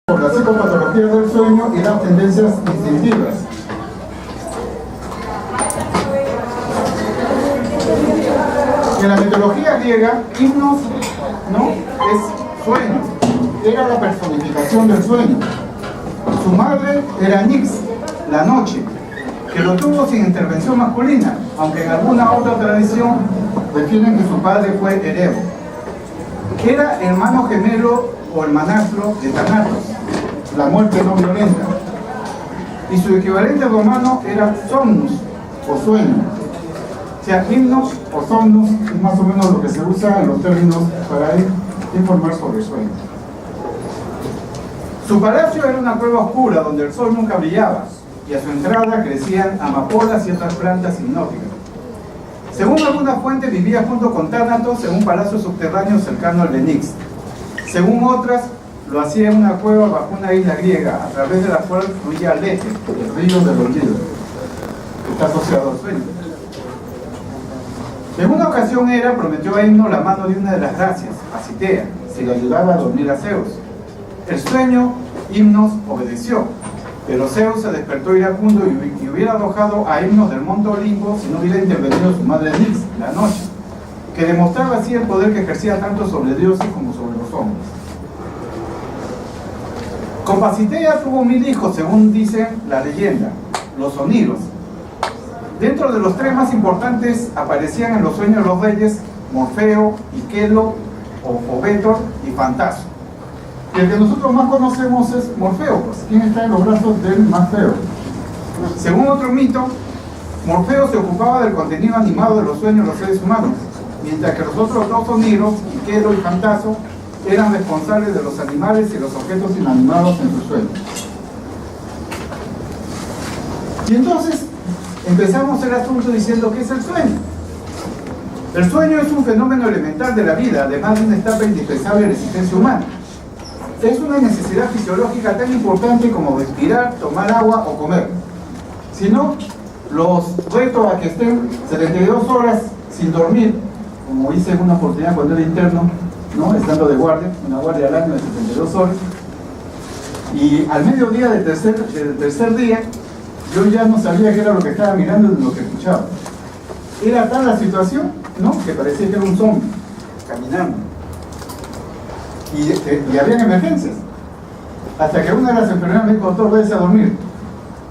por la psicopatología del sueño y las tendencias instintivas. En la mitología griega, himnos, ¿no?, es sueño, era la personificación del sueño. Su madre era Nix, la noche, que lo tuvo sin intervención masculina, aunque en alguna otra tradición refieren que su padre fue Ereo. Era hermano gemelo o hermanastro de Thanatos, la muerte no violenta. Y su equivalente romano era somnus, o sueño. O sea, himnos o somnus es más o menos lo que se usa en los términos para informar sobre el sueño. Su palacio era una cueva oscura donde el sol nunca brillaba, y a su entrada crecían amapolas y otras plantas hipnóticas. Según algunas fuentes, vivía junto con Tánatos en un palacio subterráneo cercano al de Nix. Según otras, lo hacía en una cueva bajo una isla griega, a través de la cual fluía Lete, el río del olvido, que está asociado al sueño. En una ocasión Hera prometió a Himno la mano de una de las gracias, a Citea, si le ayudaba a dormir a Zeus. El sueño, Himnos obedeció, pero Zeus se despertó iracundo y hubiera arrojado a Himnos del monte Olimpo si no hubiera intervenido su madre Nix, la noche, que demostraba así el poder que ejercía tanto sobre dioses como sobre los hombres. Con Pasitea tuvo 1000 hijos, según dice la leyenda, los Oniros. Dentro de los 3 más importantes aparecían en los sueños los reyes Morfeo, Iquelo, o Fobetor y Fantaso. Y el que nosotros más conocemos es Morfeo, pues, quien está en los brazos del más feo. Según otro mito, Morfeo se ocupaba del contenido animado de los sueños de los seres humanos, mientras que los otros 2 Oniros, Iquelo y Fantaso, eran responsables de los animales y los objetos inanimados en sus sueños. Y entonces empezamos el asunto diciendo ¿qué es el sueño? El sueño es un fenómeno elemental de la vida, además de una etapa indispensable de la existencia humana. Es una necesidad fisiológica tan importante como respirar, tomar agua o comer. Si no, los reto a que estén 72 horas sin dormir, como hice en una oportunidad cuando era interno, ¿no?, estando de guardia, una guardia al año de 72 horas, y al mediodía del tercer día yo ya no sabía qué era lo que estaba mirando ni lo que escuchaba. Era tal la situación, ¿no?, que parecía que era un zombie caminando, y había emergencias, hasta que una de las enfermeras me dijo: doctor, váyase a dormir,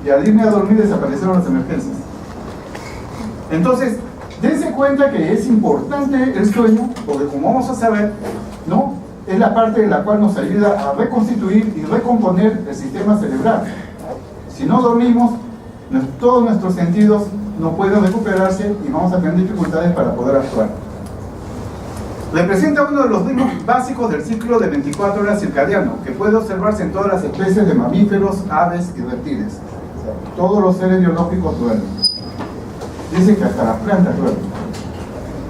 y al irme a dormir desaparecieron las emergencias. Entonces, dense cuenta que es importante el sueño, porque como vamos a saber, ¿no?, es la parte en la cual nos ayuda a reconstituir y recomponer el sistema cerebral. Si no dormimos, todos nuestros sentidos no pueden recuperarse y vamos a tener dificultades para poder actuar. Representa uno de los ritmos básicos del ciclo de 24 horas circadiano, que puede observarse en todas las especies de mamíferos, aves y reptiles. O sea, todos los seres biológicos duermen. Dicen que hasta las plantas duermen.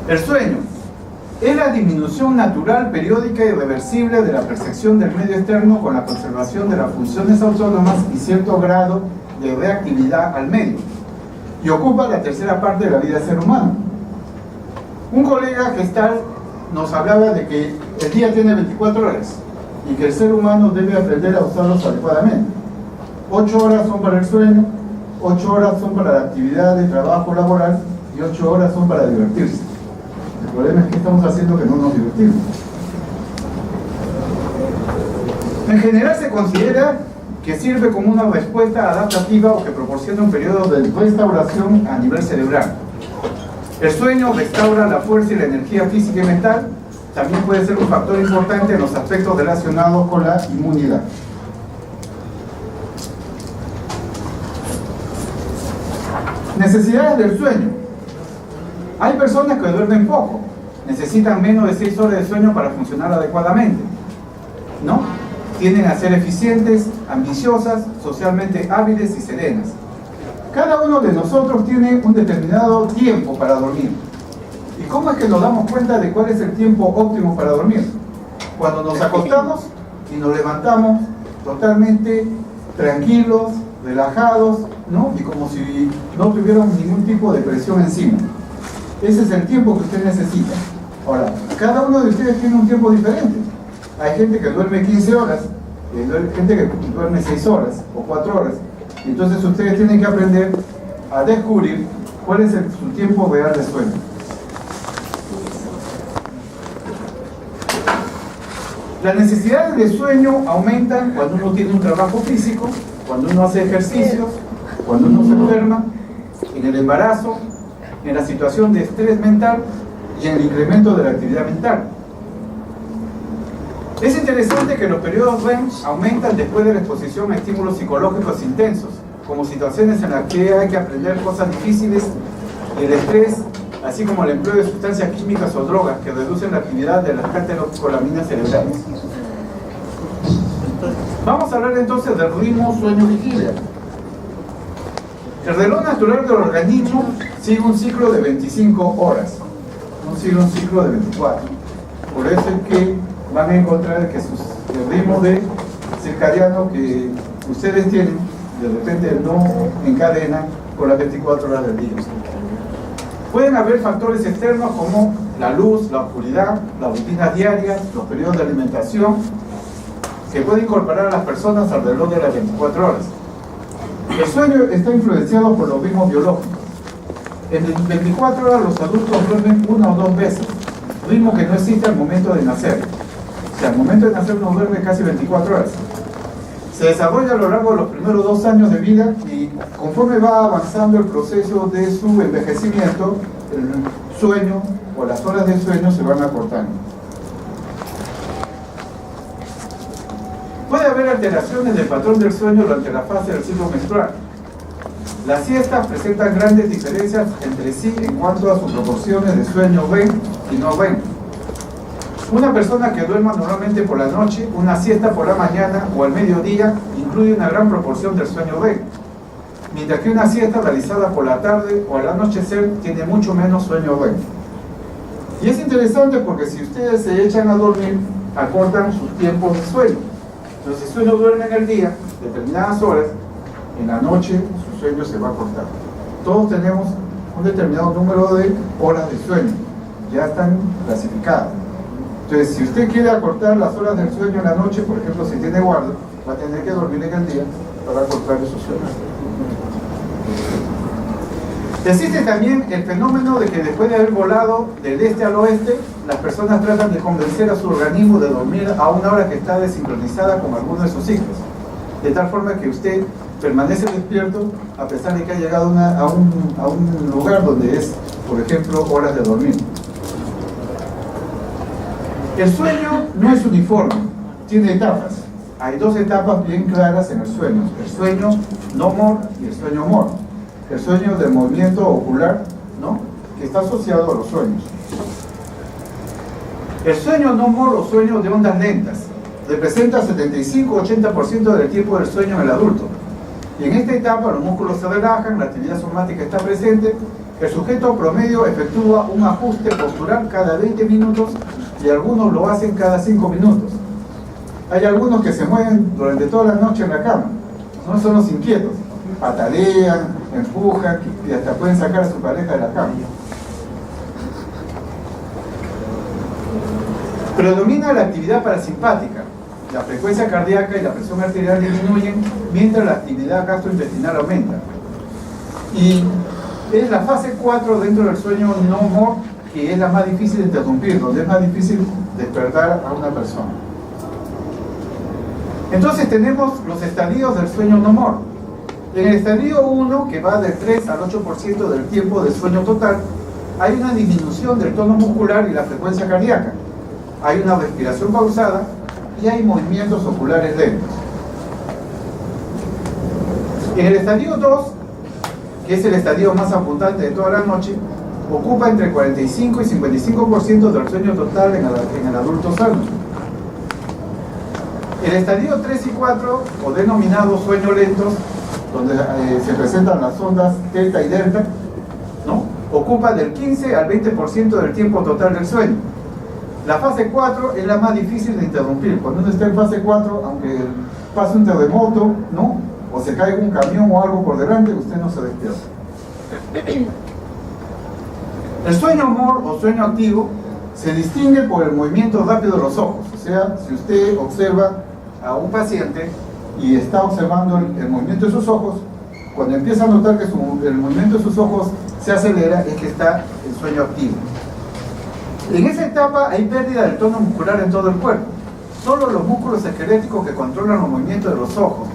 El sueño es la disminución natural, periódica y reversible de la percepción del medio externo con la conservación de las funciones autónomas y cierto grado de reactividad al medio, y ocupa la tercera parte de la vida del ser humano. Un colega gestal nos hablaba de que el día tiene 24 horas y que el ser humano debe aprender a usarlos adecuadamente. 8 horas son para el sueño, 8 horas son para la actividad de trabajo laboral y 8 horas son para divertirse. El problema es que estamos haciendo que no nos divertimos. En general se considera que sirve como una respuesta adaptativa o que proporciona un periodo de restauración a nivel cerebral. El sueño restaura la fuerza y la energía física y mental. También puede ser un factor importante en los aspectos relacionados con la inmunidad. Necesidades del sueño. Hay personas que duermen poco, necesitan menos de 6 horas de sueño para funcionar adecuadamente, ¿no? Tienden a ser eficientes, ambiciosas, socialmente hábiles y serenas. Cada uno de nosotros tiene un determinado tiempo para dormir. ¿Y cómo es que nos damos cuenta de cuál es el tiempo óptimo para dormir? Cuando nos acostamos y nos levantamos totalmente tranquilos, relajados, ¿no?, y como si no tuviéramos ningún tipo de presión encima. Ese es el tiempo que usted necesita. Ahora, cada uno de ustedes tiene un tiempo diferente. Hay gente que duerme 15 horas, gente que duerme 6 horas o 4 horas. Entonces ustedes tienen que aprender a descubrir cuál es su tiempo real de sueño. Las necesidades de sueño aumentan cuando uno tiene un trabajo físico, cuando uno hace ejercicios, cuando uno se enferma, en el embarazo, en la situación de estrés mental y en el incremento de la actividad mental. Es interesante que los periodos REM aumentan después de la exposición a estímulos psicológicos intensos, como situaciones en las que hay que aprender cosas difíciles, el estrés, así como el empleo de sustancias químicas o drogas que reducen la actividad de las catecolaminas cerebrales. Vamos a hablar entonces del ritmo sueño-vigilia. El reloj natural del organismo sigue un ciclo de 25 horas, no sigue un ciclo de 24. Por eso es que van a encontrar que el ritmo de circadiano que ustedes tienen, de repente no encadena con las 24 horas del día. Pueden haber factores externos como la luz, la oscuridad, las rutinas diarias, los periodos de alimentación, que pueden incorporar a las personas al reloj de las 24 horas. El sueño está influenciado por los ritmos biológicos. En 24 horas los adultos duermen 1 o 2 veces, ritmo que no existe al momento de nacer. O sea, al momento de nacer uno duerme casi 24 horas. Se desarrolla a lo largo de los primeros 2 años de vida y conforme va avanzando el proceso de su envejecimiento, el sueño o las horas de sueño se van acortando. Puede haber alteraciones del patrón del sueño durante la fase del ciclo menstrual. Las siestas presentan grandes diferencias entre sí en cuanto a sus proporciones de sueño REM y no REM. Una persona que duerma normalmente por la noche, una siesta por la mañana o al mediodía incluye una gran proporción del sueño REM, mientras que una siesta realizada por la tarde o al anochecer tiene mucho menos sueño REM. Y es interesante porque si ustedes se echan a dormir, acortan sus tiempos de sueño. Entonces, si uno duerme en el día, determinadas horas, en la noche su sueño se va a cortar. Todos tenemos un determinado número de horas de sueño, ya están clasificadas. Entonces, si usted quiere acortar las horas del sueño en la noche, por ejemplo, si tiene guardia, va a tener que dormir en el día para acortar esos sueños. Existe también el fenómeno de que después de haber volado del este al oeste, las personas tratan de convencer a su organismo de dormir a una hora que está desincronizada con alguno de sus ciclos, de tal forma que usted permanece despierto a pesar de que ha llegado a un lugar donde es, por ejemplo, horas de dormir. El sueño no es uniforme, tiene etapas. Hay 2 etapas bien claras en el sueño no-mor y el sueño mor. El sueño del movimiento ocular, ¿no?, que está asociado a los sueños. El sueño no-mor o sueño de ondas lentas representa 75-80% del tiempo del sueño en el adulto. Y en esta etapa los músculos se relajan, la actividad somática está presente, el sujeto promedio efectúa un ajuste postural cada 20 minutos y algunos lo hacen cada 5 minutos. Hay algunos que se mueven durante toda la noche en la cama, no son los inquietos, patalean, empujan y hasta pueden sacar a su pareja de la cama. Predomina la actividad parasimpática. La frecuencia cardíaca y la presión arterial disminuyen mientras la actividad gastrointestinal aumenta. Y es la fase 4 dentro del sueño no-mor que es la más difícil de interrumpir, donde es más difícil despertar a una persona. Entonces tenemos los estadios del sueño no-mor. En el estadio 1, que va del 3 al 8% del tiempo del sueño total, hay una disminución del tono muscular y la frecuencia cardíaca. Hay una respiración pausada y hay movimientos oculares lentos. En el estadio 2, que es el estadio más abundante de toda la noche, ocupa entre 45 y 55% del sueño total en el adulto sano. El estadio 3 y 4, o denominados sueños lentos, donde se presentan las ondas delta y delta, ¿no?, ocupa del 15 al 20% del tiempo total del sueño. La fase 4 es la más difícil de interrumpir. Cuando uno está en fase 4, aunque pase un terremoto, ¿no?, o se caiga un camión o algo por delante, usted no se despierta. El sueño mor o sueño activo se distingue por el movimiento rápido de los ojos. O sea, si usted observa a un paciente y está observando el movimiento de sus ojos, cuando empieza a notar que el movimiento de sus ojos se acelera, es que está en sueño activo. En esa etapa hay pérdida del tono muscular en todo el cuerpo. Solo los músculos esqueléticos que controlan los movimientos de los ojos,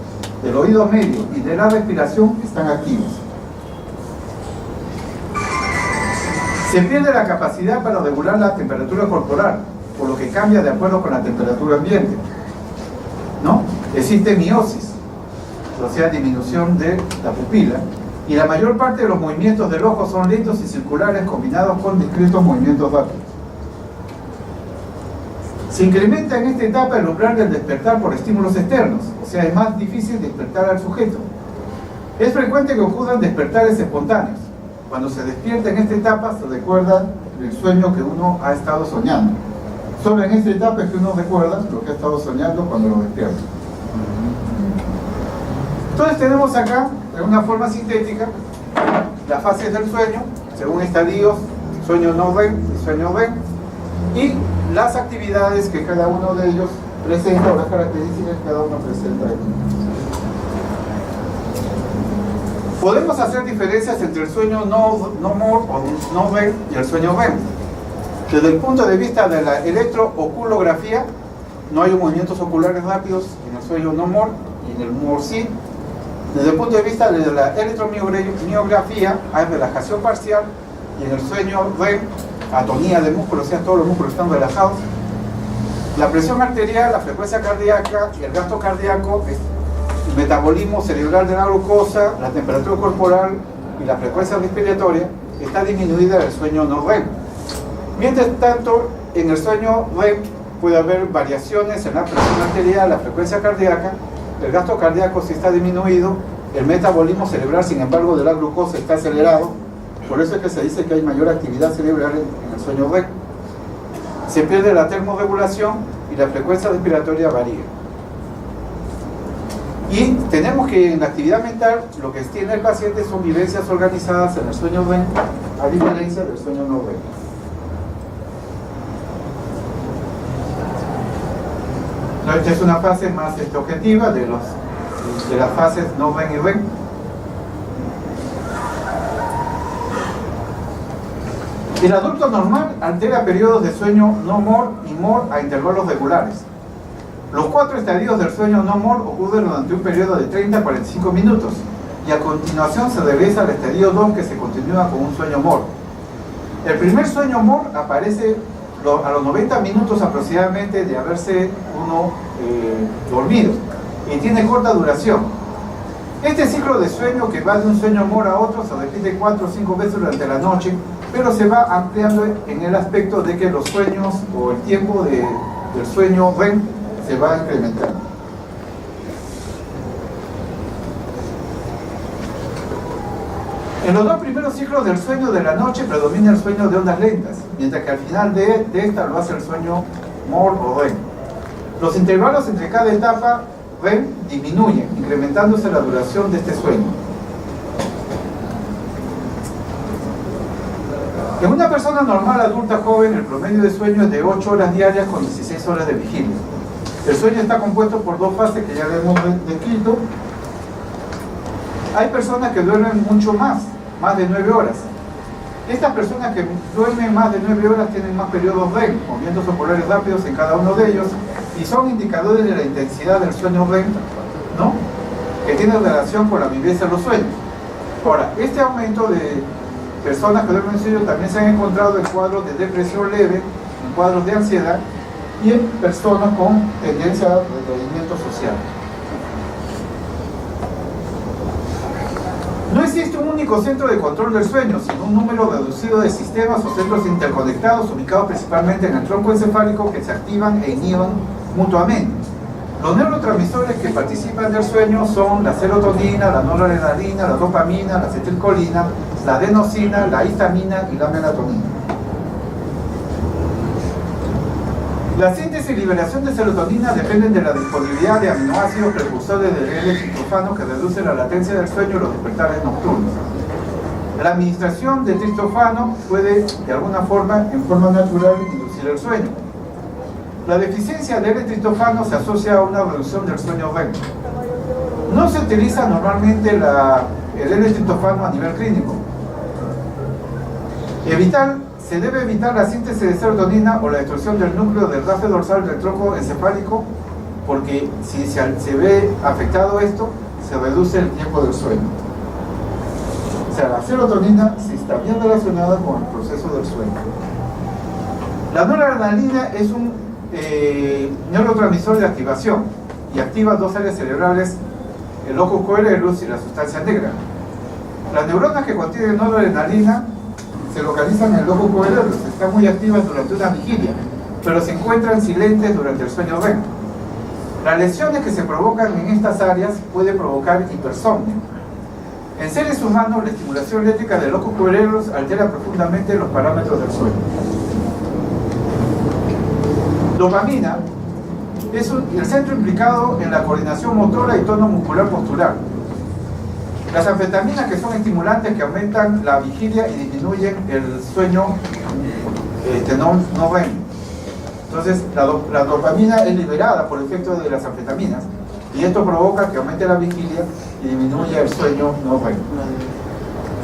del oído medio y de la respiración están activos. Se pierde la capacidad para regular la temperatura corporal, por lo que cambia de acuerdo con la temperatura ambiente, ¿no? Existe miosis, o sea, disminución de la pupila, y la mayor parte de los movimientos del ojo son lentos y circulares combinados con discretos movimientos rápidos. Se incrementa en esta etapa el umbral del despertar por estímulos externos, o sea, es más difícil despertar al sujeto. Es frecuente que ocurran despertares espontáneos. Cuando se despierta en esta etapa se recuerda el sueño que uno ha estado soñando. Solo en esta etapa es que uno recuerda lo que ha estado soñando cuando lo despierta. Entonces tenemos acá, de una forma sintética, las fases del sueño, según estadios, sueño no REM y sueño REM, y las actividades que cada uno de ellos presenta, o las características que cada uno presenta. Podemos hacer diferencias entre el sueño no MOR o no REM y el sueño REM. Desde el punto de vista de la electrooculografía, no hay movimientos oculares rápidos en el sueño no MOR y en el MOR sí. Desde el punto de vista de la electromiografía, hay relajación parcial, y en el sueño REM, atonía de músculos, o sea, todos los músculos están relajados. La presión arterial, la frecuencia cardíaca y el gasto cardíaco, el metabolismo cerebral de la glucosa, la temperatura corporal y la frecuencia respiratoria está disminuida en el sueño no REM. Mientras tanto, en el sueño REM puede haber variaciones en la presión arterial, la frecuencia cardíaca, el gasto cardíaco sí está disminuido, el metabolismo cerebral, sin embargo, de la glucosa está acelerado. Por eso es que se dice que hay mayor actividad cerebral en el sueño REM. Se pierde la termorregulación y la frecuencia respiratoria varía. Y tenemos que en la actividad mental lo que tiene el paciente son vivencias organizadas en el sueño REM, a diferencia del sueño no REM. Esta es una fase más objetiva de las fases no REM y REM. El adulto normal altera periodos de sueño no MOR y MOR a intervalos regulares. Los 4 estadios del sueño no MOR ocurren durante un periodo de 30 a 45 minutos y a continuación se regresa al estadio 2 que se continúa con un sueño MOR. El primer sueño MOR aparece a los 90 minutos aproximadamente de haberse uno dormido y tiene corta duración. Este ciclo de sueño, que va de un sueño MOR a otro, se repite 4 o 5 veces durante la noche, pero se va ampliando en el aspecto de que los sueños o el tiempo del sueño REM se va incrementando. En los 2 primeros ciclos del sueño de la noche predomina el sueño de ondas lentas, mientras que al final de esta lo hace el sueño MOR o REM. Los intervalos entre cada etapa REM disminuyen, incrementándose la duración de este sueño. En una persona normal, adulta, joven, el promedio de sueño es de 8 horas diarias con 16 horas de vigilia. El sueño está compuesto por 2 fases que ya le hemos descrito. Hay personas que duermen mucho más de 9 horas. Estas personas que duermen más de 9 horas tienen más periodos REM, movimientos oculares rápidos en cada uno de ellos, y son indicadores de la intensidad del sueño REM, ¿no?, que tiene relación con la vivencia de los sueños. Ahora, este aumento de personas que duermen sueño también se han encontrado en cuadros de depresión leve, en cuadros de ansiedad y en personas con tendencia de retraimiento social. No existe un único centro de control del sueño, sino un número reducido de sistemas o centros interconectados ubicados principalmente en el tronco encefálico que se activan e inhiben mutuamente. Los neurotransmisores que participan del sueño son la serotonina, la noradrenalina, la dopamina, la acetilcolina, la adenosina, la histamina y la melatonina. La síntesis y liberación de serotonina dependen de la disponibilidad de aminoácidos precursores del L-triptófano que reduce la latencia del sueño y los despertares nocturnos. La administración de triptófano puede, de alguna forma, en forma natural, inducir el sueño. La deficiencia de L-triptofano se asocia a una reducción del sueño REM. No se utiliza normalmente el L-triptofano a nivel clínico. Se debe evitar la síntesis de serotonina o la destrucción del núcleo del rafe dorsal del tronco encefálico, porque si se ve afectado esto, se reduce el tiempo del sueño. O sea, la serotonina sí está bien relacionada con el proceso del sueño. La noradrenalina es un neurotransmisor de activación y activa dos áreas cerebrales, el locus coeruleus y la sustancia negra. Las neuronas que contienen noradrenalina se localizan en el locus coeruleus, están muy activas durante una vigilia, pero se encuentran silentes durante el sueño REM. Las lesiones que se provocan en estas áreas pueden provocar hipersomnio. En seres humanos, la estimulación eléctrica del locus coeruleus altera profundamente los parámetros del sueño. Dopamina es el centro implicado en la coordinación motora y tono muscular postural. Las anfetaminas, que son estimulantes que aumentan la vigilia y disminuyen el sueño no REM. Entonces, la dopamina es liberada por efecto de las anfetaminas y esto provoca que aumente la vigilia y disminuya el sueño no REM.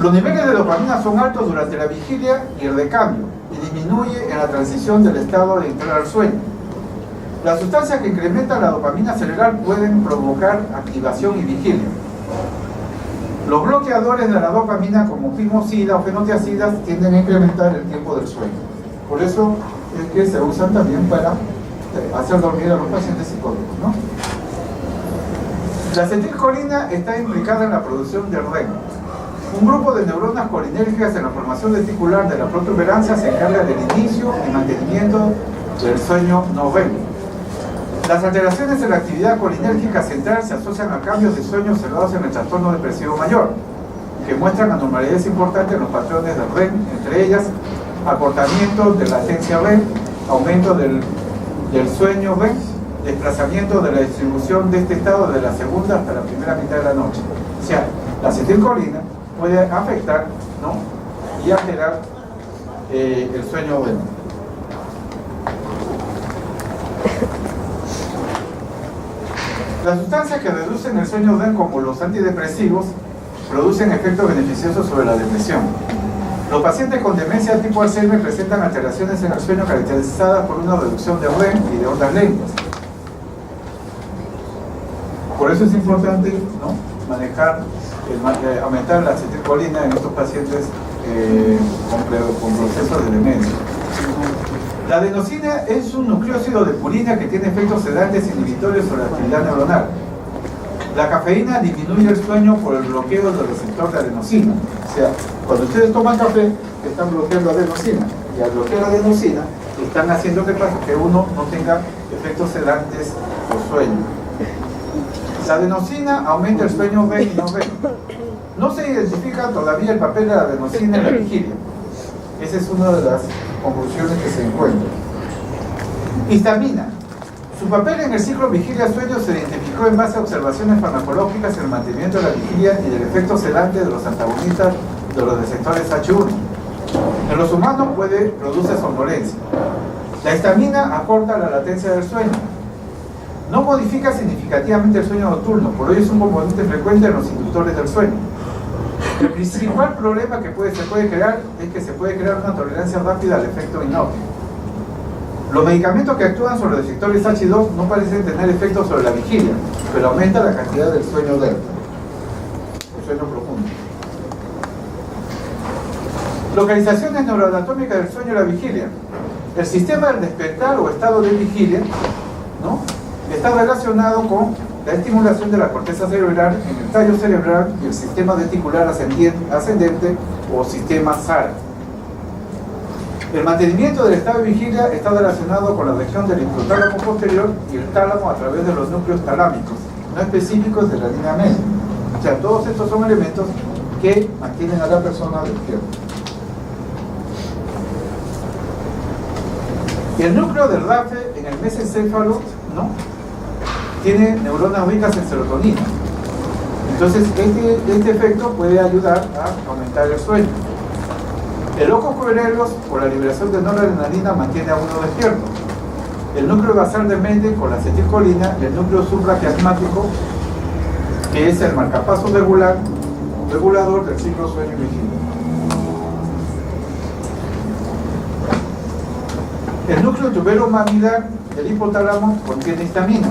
Los niveles de dopamina son altos durante la vigilia y el recambio y disminuye en la transición del estado de entrar al sueño. Las sustancias que incrementan la dopamina cerebral pueden provocar activación y vigilia. Los bloqueadores de la dopamina, como fimosida o fenotiacidas, tienden a incrementar el tiempo del sueño. Por eso es que se usan también para hacer dormir a los pacientes psicóticos, ¿no? La acetilcolina está implicada en la producción de REM. Un grupo de neuronas colinérgicas en la formación reticular de la protuberancia se encarga del inicio y mantenimiento del sueño no REM. Las alteraciones en la actividad colinérgica central se asocian a cambios de sueño observados en el trastorno depresivo mayor, que muestran anormalidades importantes en los patrones de REM, entre ellas acortamiento de latencia REM, aumento del sueño REM, desplazamiento de la distribución de este estado de la segunda hasta la primera mitad de la noche. O sea, la acetilcolina puede afectar, ¿no?, y alterar el sueño REM. Las sustancias que reducen el sueño REM, como los antidepresivos, producen efectos beneficiosos sobre la depresión. Los pacientes con demencia tipo Alzheimer presentan alteraciones en el sueño caracterizadas por una reducción de REM y de ondas lentas. Por eso es importante, ¿no?, manejar, aumentar la acetilcolina en estos pacientes con procesos de demencia. La adenosina es un nucleósido de purina que tiene efectos sedantes inhibitorios sobre la actividad neuronal. La cafeína disminuye el sueño por el bloqueo del receptor de adenosina. O sea, cuando ustedes toman café, están bloqueando adenosina. Y al bloquear adenosina, están haciendo que uno no tenga efectos sedantes por sueño. La adenosina aumenta el sueño REM y no REM. No se identifica todavía el papel de la adenosina en la vigilia. Esa es una de las conclusiones que se encuentran. Histamina. Su papel en el ciclo vigilia-sueño se identificó en base a observaciones farmacológicas en el mantenimiento de la vigilia y del efecto sedante de los antagonistas de los receptores H1. En los humanos produce somnolencia. La histamina acorta la latencia del sueño. No modifica significativamente el sueño nocturno, por ello es un componente frecuente en los inductores del sueño. El principal problema que se puede crear es que se puede crear una tolerancia rápida al efecto inócuo. Los medicamentos que actúan sobre los receptores H2 no parecen tener efecto sobre la vigilia, pero aumenta la cantidad del sueño delta, el sueño profundo. Localizaciones neuroanatómicas del sueño y la vigilia. El sistema del despertar o estado de vigilia, ¿no?, está relacionado con la estimulación de la corteza cerebral en el tallo cerebral y el sistema reticular ascendente o sistema SAR. El mantenimiento del estado de vigilia está relacionado con la región del hipotálamo posterior y el tálamo a través de los núcleos talámicos, no específicos de la línea media. O sea, todos estos son elementos que mantienen a la persona despierta. El núcleo del RAFE en el mesencéfalo, ¿no?, tiene neuronas ricas en serotonina. Entonces, este efecto puede ayudar a aumentar el sueño. El locus coeruleus, por la liberación de noradrenalina, mantiene a uno despierto. el núcleo basal de Mendel con la acetilcolina y el núcleo supraquiasmático, que es el marcapasos regulador del ciclo sueño y vigilia. El núcleo tubero-mamilar del hipotálamo contiene histamina.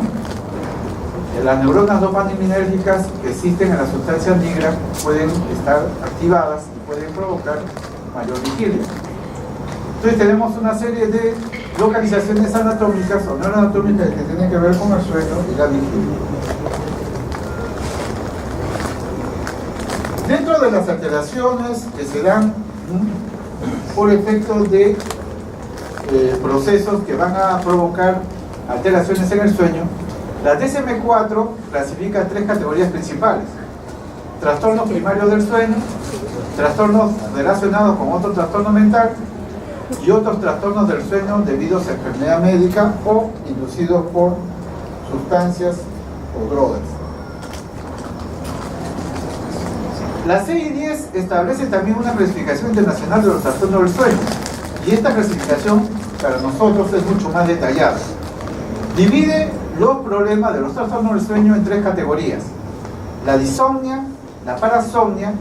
Las neuronas dopaminérgicas que existen en la sustancia negra pueden estar activadas y pueden provocar mayor vigilia. Entonces tenemos una serie de localizaciones anatómicas o neuroanatómicas que tienen que ver con el sueño y la vigilia. Dentro de las alteraciones que se dan por efecto de procesos que van a provocar alteraciones en el sueño, la DSM-4 clasifica 3 categorías principales: trastornos primarios del sueño, trastornos relacionados con otro trastorno mental y otros trastornos del sueño debidos a enfermedad médica o inducidos por sustancias o drogas. La CI-10 establece también una clasificación internacional de los trastornos del sueño, y esta clasificación para nosotros es mucho más detallada. Divide los problemas de los trastornos del sueño en 3 categorías: la disomnia, la parasomnia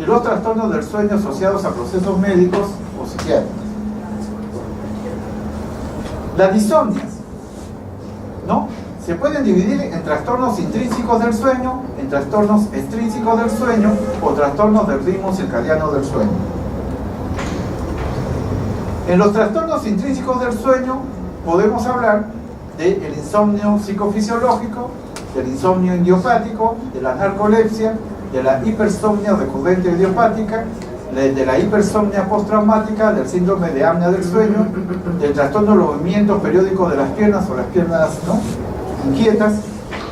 y los trastornos del sueño asociados a procesos médicos o psiquiátricos. Las disomnias, ¿no?, se pueden dividir en trastornos intrínsecos del sueño, en trastornos extrínsecos del sueño o trastornos del ritmo circadiano del sueño. En los trastornos intrínsecos del sueño podemos hablar del insomnio psicofisiológico, del insomnio idiopático, de la narcolepsia, de la hipersomnia recurrente idiopática, de la hipersomnia postraumática, del síndrome de apnea del sueño, del trastorno de los movimientos periódicos de las piernas o las piernas, ¿no?, inquietas,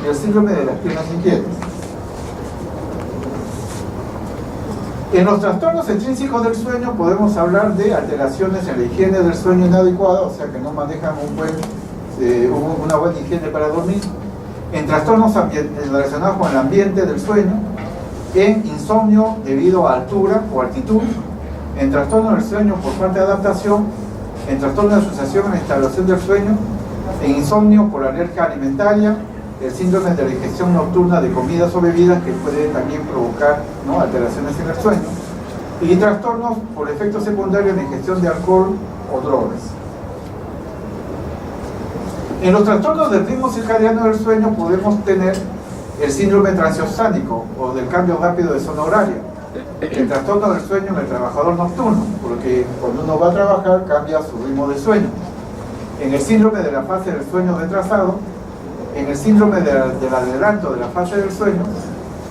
y el síndrome de las piernas inquietas. En los trastornos extrínsecos del sueño podemos hablar de alteraciones en la higiene del sueño inadecuada, o sea que no manejan una buena higiene para dormir, en trastornos relacionados con el ambiente del sueño, en insomnio debido a altura o altitud, en trastornos del sueño por falta de adaptación, en trastornos de asociación en la instalación del sueño, en insomnio por alergia alimentaria, el síndrome de la ingestión nocturna de comidas o bebidas que puede también provocar, ¿no?, alteraciones en el sueño, y trastornos por efectos secundarios de ingestión de alcohol o drogas. En los trastornos del ritmo circadiano del sueño podemos tener el síndrome transoceánico o del cambio rápido de zona horaria, el trastorno del sueño en el trabajador nocturno, porque cuando uno va a trabajar cambia su ritmo de sueño, en el síndrome de la fase del sueño retrasado, en el síndrome del adelanto de la fase del sueño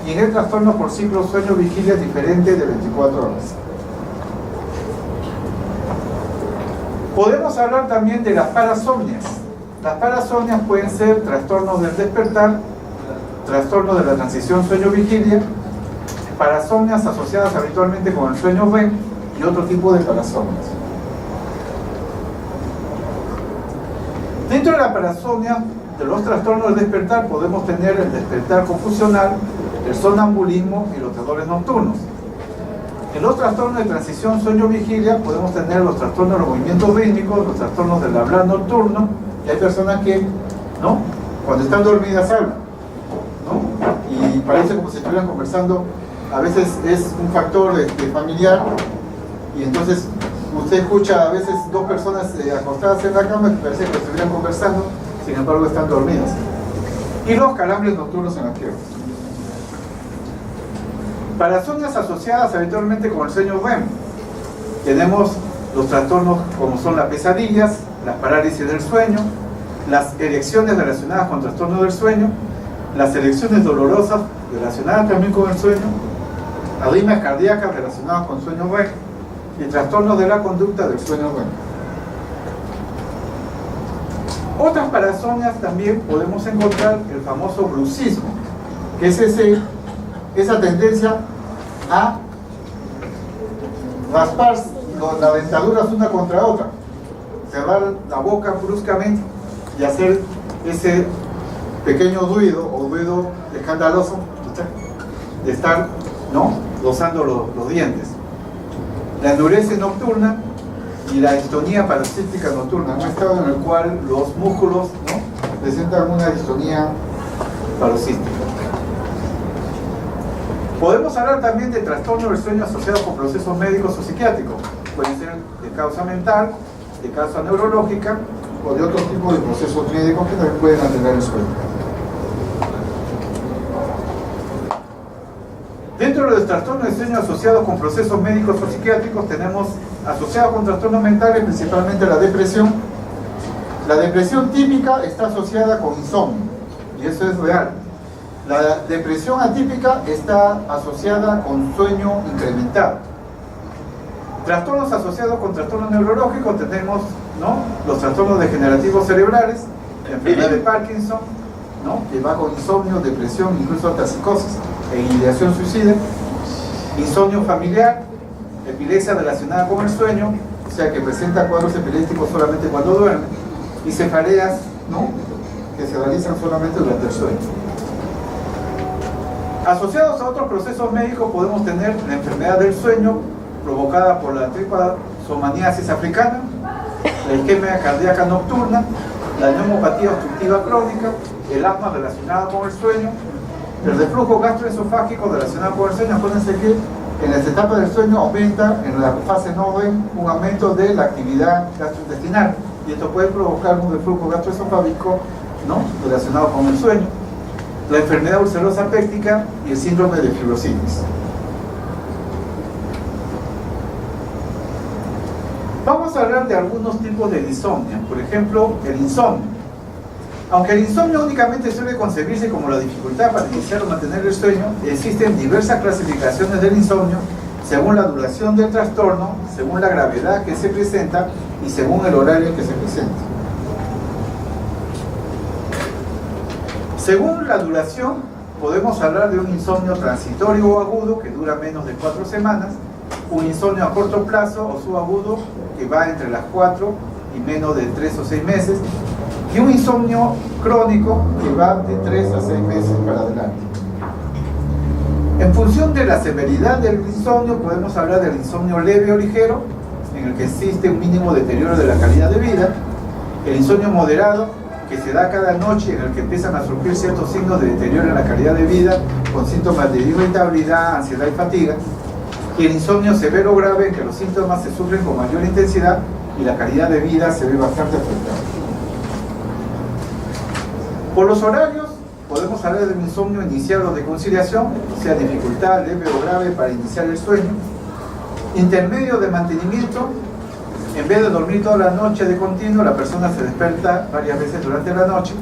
y en el trastorno por ciclo sueño-vigilia diferente de 24 horas. Podemos hablar también de las parasomnias. Las parasomnias pueden ser trastornos del despertar, trastornos de la transición sueño-vigilia, parasomnias asociadas habitualmente con el sueño REM y otro tipo de parasomnias. Dentro de la parasomnia, de los trastornos del despertar, podemos tener el despertar confusional, el sonambulismo y los terrores nocturnos. En los trastornos de transición sueño-vigilia podemos tener los trastornos de los movimientos rítmicos, los trastornos del hablar nocturno, y hay personas que, ¿no?, cuando están dormidas hablan, ¿no?, y parece como si estuvieran conversando. A veces es un factor familiar, y entonces usted escucha a veces 2 personas acostadas en la cama que parece que estuvieran conversando, sin embargo están dormidas. Y los calambres nocturnos en las piernas. Parasomnias asociadas habitualmente con el sueño REM. Tenemos los trastornos como son las pesadillas, las parálisis del sueño, las erecciones relacionadas con trastornos del sueño, las erecciones dolorosas relacionadas también con el sueño, arritmias cardíacas relacionadas con sueño REM y trastornos de la conducta del sueño REM. Otras parasomnias también podemos encontrar el famoso bruxismo, que es esa tendencia a raspar las dentaduras una contra otra, cerrar la boca bruscamente y hacer ese pequeño ruido o ruido escandaloso de estar, ¿no?, rozando los dientes. La endurece nocturna y la distonía paroxística nocturna, un estado en el cual los músculos, ¿no?, presentan una distonía paroxística. Podemos hablar también de trastorno del sueño asociado con procesos médicos o psiquiátricos. Pueden ser de causa mental, de causa neurológica o de otro tipo de procesos médicos que también pueden alterar el sueño. Dentro de los trastornos de sueño asociados con procesos médicos o psiquiátricos tenemos asociados con trastornos mentales principalmente la depresión. La depresión típica está asociada con insomnio y eso es real. La depresión atípica está asociada con sueño incrementado. Trastornos asociados con trastornos neurológicos tenemos, ¿no?, los trastornos degenerativos cerebrales, la enfermedad de Parkinson, ¿no?, que va con insomnio, depresión, incluso hasta psicosis e ideación suicida, insomnio familiar, epilepsia relacionada con el sueño, o sea que presenta cuadros epilépticos solamente cuando duerme, y cefaleas, ¿no?, que se realizan solamente durante el sueño. Asociados a otros procesos médicos podemos tener la enfermedad del sueño provocada por la tripasomaniasis africana, la isquemia cardíaca nocturna, la neumopatía obstructiva crónica, el asma relacionado con el sueño, el reflujo gastroesofágico relacionado con el sueño. Acuérdense que en esta etapa del sueño aumenta, en la fase NOVEM, un aumento de la actividad gastrointestinal y esto puede provocar un reflujo gastroesofágico, ¿no?, relacionado con el sueño, la enfermedad ulcerosa péptica y el síndrome de fibrositis. Vamos a hablar de algunos tipos de insomnio. Por ejemplo, el insomnio. Aunque el insomnio únicamente suele concebirse como la dificultad para iniciar o mantener el sueño, existen diversas clasificaciones del insomnio según la duración del trastorno, según la gravedad que se presenta y según el horario que se presenta. Según la duración, podemos hablar de un insomnio transitorio o agudo que dura menos de 4 semanas, un insomnio a corto plazo o subagudo que va entre las 4 y menos de 3 o 6 meses, y un insomnio crónico que va de 3 a 6 meses para adelante. En función de la severidad del insomnio, podemos hablar del insomnio leve o ligero, en el que existe un mínimo deterioro de la calidad de vida, el insomnio moderado, que se da cada noche, en el que empiezan a surgir ciertos signos de deterioro en la calidad de vida, con síntomas de irritabilidad, ansiedad y fatiga, y el insomnio severo o grave, en que los síntomas se sufren con mayor intensidad y la calidad de vida se ve bastante afectada. Por los horarios, podemos hablar de un insomnio inicial o de conciliación, o sea, dificultad leve o grave para iniciar el sueño, intermedio de mantenimiento. En vez de dormir toda la noche de continuo, la persona se despierta varias veces durante la noche.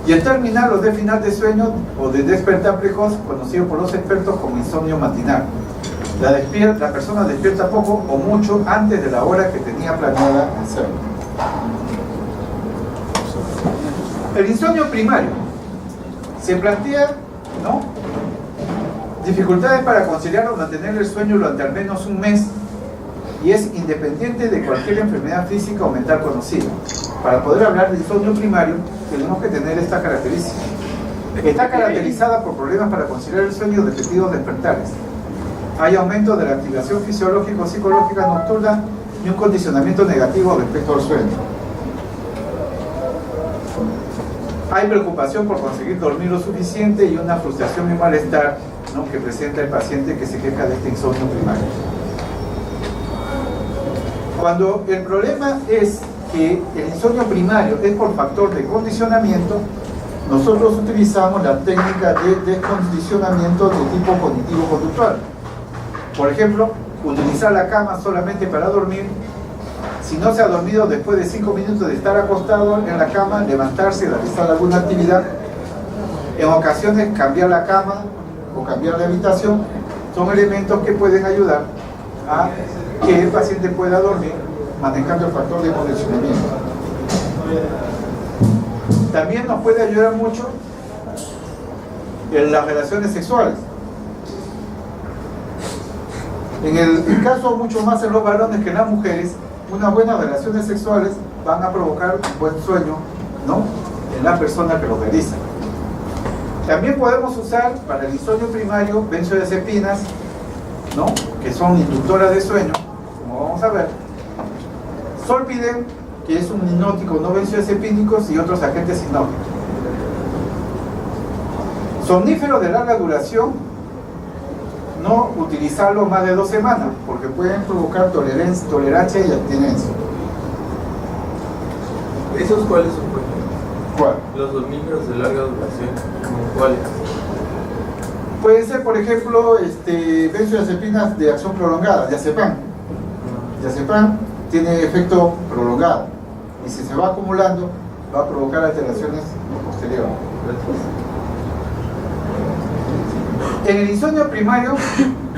Y el terminal o de final de sueño o de despertar precoz, conocido por los expertos como insomnio matinal. La persona despierta poco o mucho antes de la hora que tenía planeada hacerlo. El insomnio primario se plantea, ¿no?, dificultades para conciliar o mantener el sueño durante al menos un mes, y es independiente de cualquier enfermedad física o mental conocida. Para poder hablar de insomnio primario, tenemos que tener esta característica. Está caracterizada por problemas para conciliar el sueño de repetidos despertares. Hay aumento de la activación fisiológico-psicológica nocturna y un condicionamiento negativo respecto al sueño. Hay preocupación por conseguir dormir lo suficiente y una frustración y malestar, ¿no?, que presenta el paciente que se queja de este insomnio primario. Cuando el problema es que el insomnio primario es por factor de condicionamiento, nosotros utilizamos la técnica de descondicionamiento de tipo cognitivo-conductual. Por ejemplo, utilizar la cama solamente para dormir. Si no se ha dormido después de 5 minutos de estar acostado en la cama, levantarse y realizar alguna actividad. En ocasiones, cambiar la cama o cambiar la habitación son elementos que pueden ayudar a que el paciente pueda dormir manejando el factor de condicionamiento. También nos puede ayudar mucho en las relaciones sexuales. En el caso mucho más en los varones que en las mujeres, unas buenas relaciones sexuales van a provocar un buen sueño, ¿no?, en la persona que lo realiza. También podemos usar para el insomnio primario benzodiazepinas, ¿no?, que son inductoras de sueño, como vamos a ver, Zolpidem, que es un hipnótico no benzodiazepínicos, y otros agentes hipnóticos. Somníferos de larga duración, no utilizarlo más de 2 semanas, porque pueden provocar tolerancia y abstinencia. ¿Esos cuáles son? ¿Cuál? Los somníferos de larga duración, ¿cuáles? Pueden ser, por ejemplo, benzodiazepinas de acción prolongada, diazepam. Diazepam tiene efecto prolongado y si se va acumulando va a provocar alteraciones posteriores. En el insomnio primario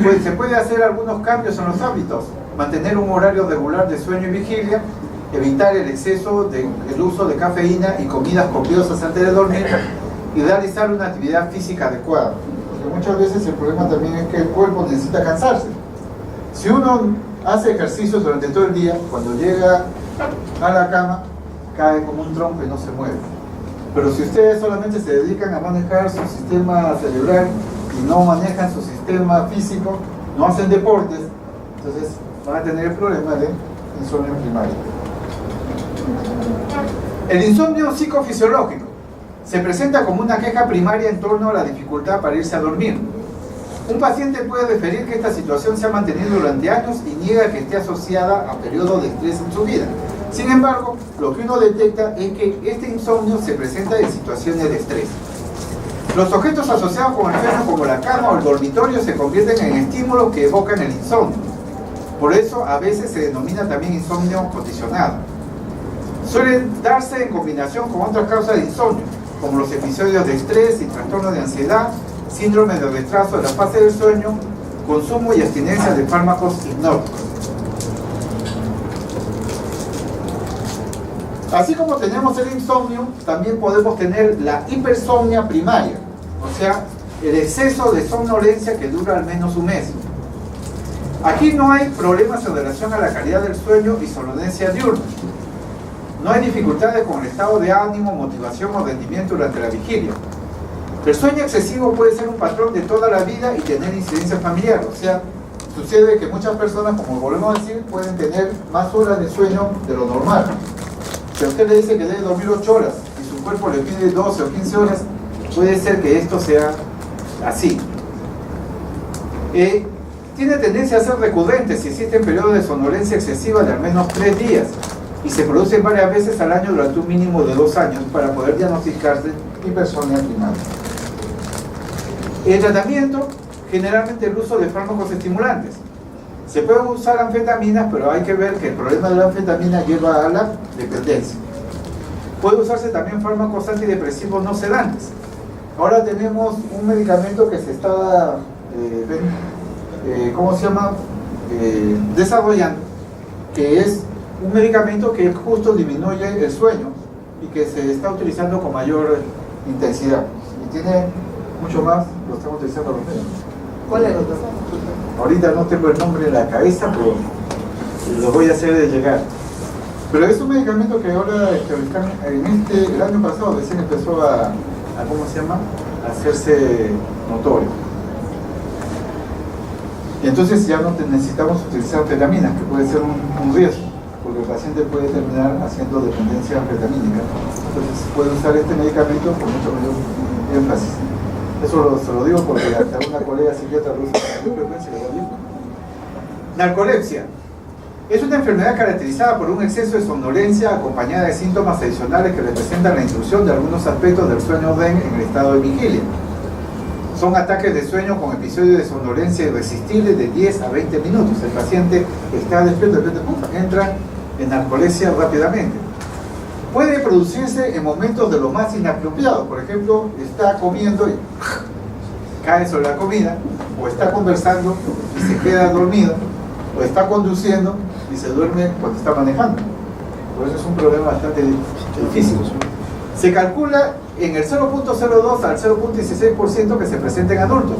pues, se puede hacer algunos cambios en los hábitos, mantener un horario regular de sueño y vigilia, evitar el exceso del uso de cafeína y comidas copiosas antes de dormir y realizar una actividad física adecuada. Porque muchas veces el problema también es que el cuerpo necesita cansarse. Si uno hace ejercicios durante todo el día, cuando llega a la cama cae como un tronco y no se mueve. Pero si ustedes solamente se dedican a manejar su sistema cerebral y no manejan su sistema físico, no hacen deportes, entonces van a tener el problema de insomnio primario. El insomnio psicofisiológico se presenta como una queja primaria en torno a la dificultad para irse a dormir. Un paciente puede referir que esta situación se ha mantenido durante años y niega que esté asociada a periodos de estrés en su vida. Sin embargo, lo que uno detecta es que este insomnio se presenta en situaciones de estrés. Los objetos asociados con el sueño, como la cama o el dormitorio, se convierten en estímulos que evocan el insomnio. Por eso, a veces se denomina también insomnio condicionado. Suele darse en combinación con otras causas de insomnio, como los episodios de estrés y trastornos de ansiedad, síndrome de retraso de la fase del sueño, consumo y abstinencia de fármacos hipnóticos. Así como tenemos el insomnio, también podemos tener la hipersomnia primaria, o sea, el exceso de somnolencia que dura al menos un mes. Aquí no hay problemas en relación a la calidad del sueño y somnolencia diurna. No hay dificultades con el estado de ánimo, motivación o rendimiento durante la vigilia. El sueño excesivo puede ser un patrón de toda la vida y tener incidencia familiar, o sea, sucede que muchas personas, como volvemos a decir, pueden tener más horas de sueño de lo normal. Si a usted le dice que debe dormir 8 horas y su cuerpo le pide 12 o 15 horas, puede ser que esto sea así. Tiene tendencia a ser recurrente si existen periodos de somnolencia excesiva de al menos 3 días y se producen varias veces al año durante un mínimo de 2 años para poder diagnosticarse hipersomnia primaria. El tratamiento, generalmente el uso de fármacos estimulantes. Se pueden usar anfetaminas, pero hay que ver que el problema de la anfetamina lleva a la dependencia. Puede usarse también fármacos antidepresivos no sedantes. Ahora tenemos un medicamento que se está desarrollando, que es un medicamento que justo disminuye el sueño y que se está utilizando con mayor intensidad. Y tiene mucho más, lo estamos utilizando los médicos. ¿Cuál es, doctor? Ahorita no tengo el nombre en la cabeza, pero lo voy a hacer llegar. Pero es un medicamento que ahora el año pasado recién empezó a hacerse notorio. Y entonces ya no necesitamos utilizar anfetaminas, que puede ser un riesgo, porque el paciente puede terminar haciendo dependencia anfetamínica. Entonces puede usar este medicamento con mucho mayor énfasis. Eso se lo digo porque hasta una colega psiquiatra lo usa con frecuencia. Narcolepsia es una enfermedad caracterizada por un exceso de somnolencia acompañada de síntomas adicionales que representan la intrusión de algunos aspectos del sueño REM en el estado de vigilia. Son ataques de sueño con episodios de somnolencia irresistibles de 10 a 20 minutos. El paciente está despierto, de repente entra en narcolepsia rápidamente. Puede producirse en momentos de lo más inapropiados. Por ejemplo, está comiendo y cae sobre la comida, o está conversando y se queda dormido, o está conduciendo y se duerme cuando está manejando. Por eso es un problema bastante difícil. Se calcula en el 0.02 al 0.16% que se presenta en adultos.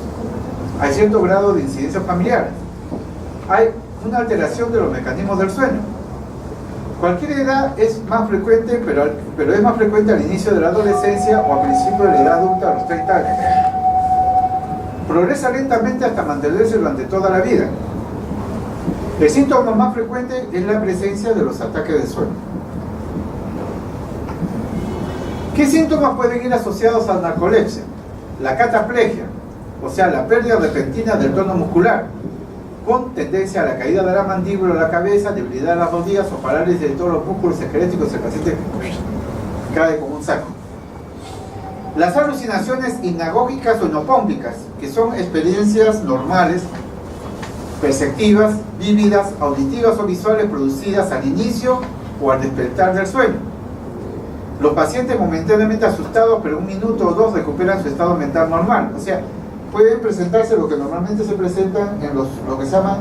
Hay cierto grado de incidencia familiar. Hay una alteración de los mecanismos del sueño. Cualquier edad es más frecuente, pero es más frecuente al inicio de la adolescencia o a principios de la edad adulta a los 30 años. Progresa lentamente hasta mantenerse durante toda la vida. El síntoma más frecuente es la presencia de los ataques de sueño. ¿Qué síntomas pueden ir asociados a la narcolepsia? La cataplegia, o sea, la pérdida repentina del tono muscular, con tendencia a la caída de la mandíbula o la cabeza, debilidad de las rodillas o parálisis de todos los músculos esqueléticos, el paciente cae como un saco. Las alucinaciones hipnagógicas o hipnopómpicas, que son experiencias normales, perceptivas, vívidas, auditivas o visuales producidas al inicio o al despertar del sueño. Los pacientes momentáneamente asustados, pero un minuto o dos recuperan su estado mental normal. O sea, pueden presentarse lo que normalmente se presentan en lo que se llaman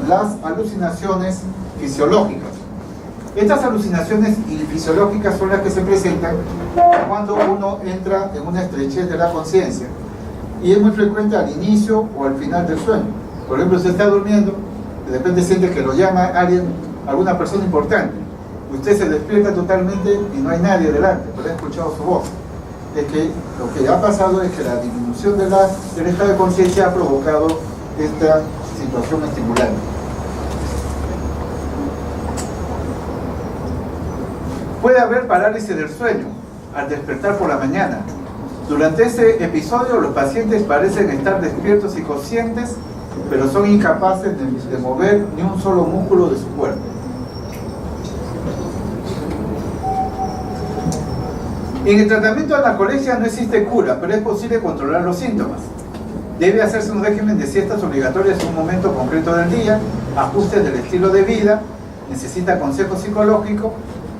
las alucinaciones fisiológicas. Estas alucinaciones fisiológicas son las que se presentan cuando uno entra en una estrechez de la conciencia, y es muy frecuente al inicio o al final del sueño. Por ejemplo, usted está durmiendo, de repente siente que lo llama alguna persona importante. Usted se despierta totalmente y no hay nadie delante, pero ha escuchado su voz. Es que lo que ha pasado es que la disminución del estado de conciencia ha provocado esta situación estimulante. Puede haber parálisis del sueño al despertar por la mañana. Durante ese episodio los pacientes parecen estar despiertos y conscientes, pero son incapaces de mover ni un solo músculo de su cuerpo. En el tratamiento de la narcolepsia no existe cura, pero es posible controlar los síntomas. Debe hacerse un régimen de siestas obligatorias en un momento concreto del día, ajustes del estilo de vida, necesita consejo psicológico,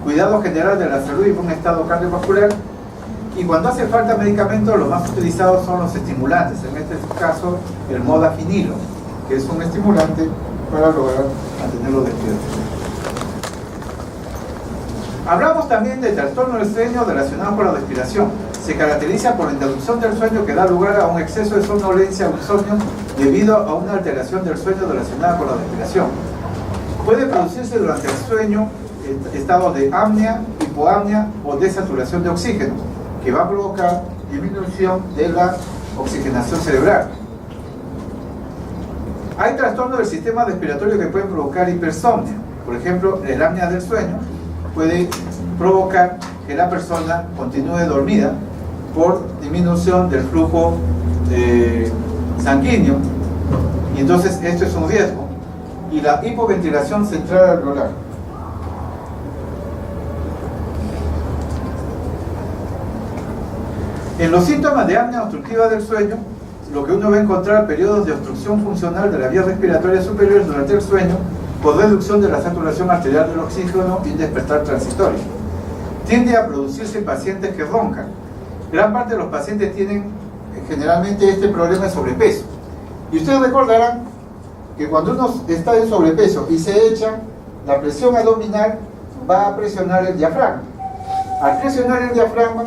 cuidado general de la salud y buen estado cardiovascular, y cuando hace falta medicamentos, los más utilizados son los estimulantes, en este caso el modafinilo, que es un estimulante para lograr mantenerlo despierto. Hablamos también del trastorno del sueño relacionado con la respiración. Se caracteriza por la interrupción del sueño que da lugar a un exceso de somnolencia o insomnio debido a una alteración del sueño relacionada con la respiración. Puede producirse durante el sueño estados de apnea, hipoapnea o desaturación de oxígeno, que va a provocar disminución de la oxigenación cerebral. Hay trastornos del sistema respiratorio que pueden provocar hipersomnia. Por ejemplo, el apnea del sueño puede provocar que la persona continúe dormida por disminución del flujo sanguíneo, y entonces esto es un riesgo. Y la hipoventilación central alveolar. En los síntomas de apnea obstructiva del sueño, lo que uno va a encontrar periodos de obstrucción funcional de la vía respiratoria superior durante el sueño, por reducción de la saturación arterial del oxígeno y despertar transitorio. Tiende a producirse en pacientes que roncan. Gran parte de los pacientes tienen generalmente este problema de sobrepeso. Y ustedes recordarán que cuando uno está en sobrepeso y se echa, la presión abdominal va a presionar el diafragma. Al presionar el diafragma,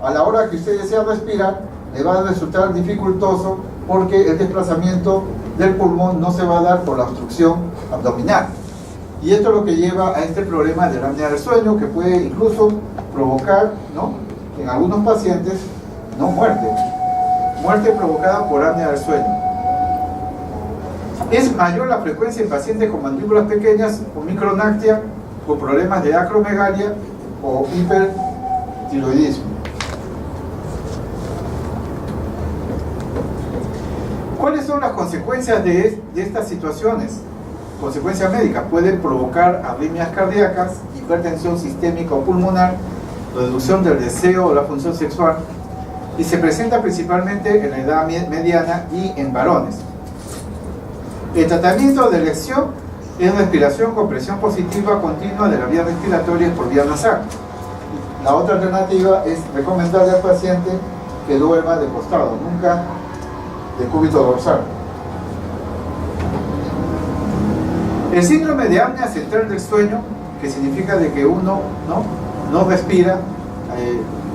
a la hora que usted desea respirar, le va a resultar dificultoso porque el desplazamiento del pulmón no se va a dar por la obstrucción abdominal. Y esto es lo que lleva a este problema de la apnea del sueño, que puede incluso provocar, ¿no?, en algunos pacientes, muerte provocada por apnea del sueño. Es mayor la frecuencia en pacientes con mandíbulas pequeñas o micronactia, con problemas de acromegalia o hipertiroidismo. ¿Cuáles son las consecuencias de estas situaciones? Consecuencias médicas: pueden provocar arritmias cardíacas, hipertensión sistémica o pulmonar, reducción del deseo o la función sexual, y se presenta principalmente en la edad mediana y en varones. El tratamiento de elección es respiración con presión positiva continua de la vía respiratoria por vía nasal. La otra alternativa es recomendarle al paciente que duerma de costado, nunca de cúbito dorsal. El síndrome de apnea central del sueño, que significa de que uno no respira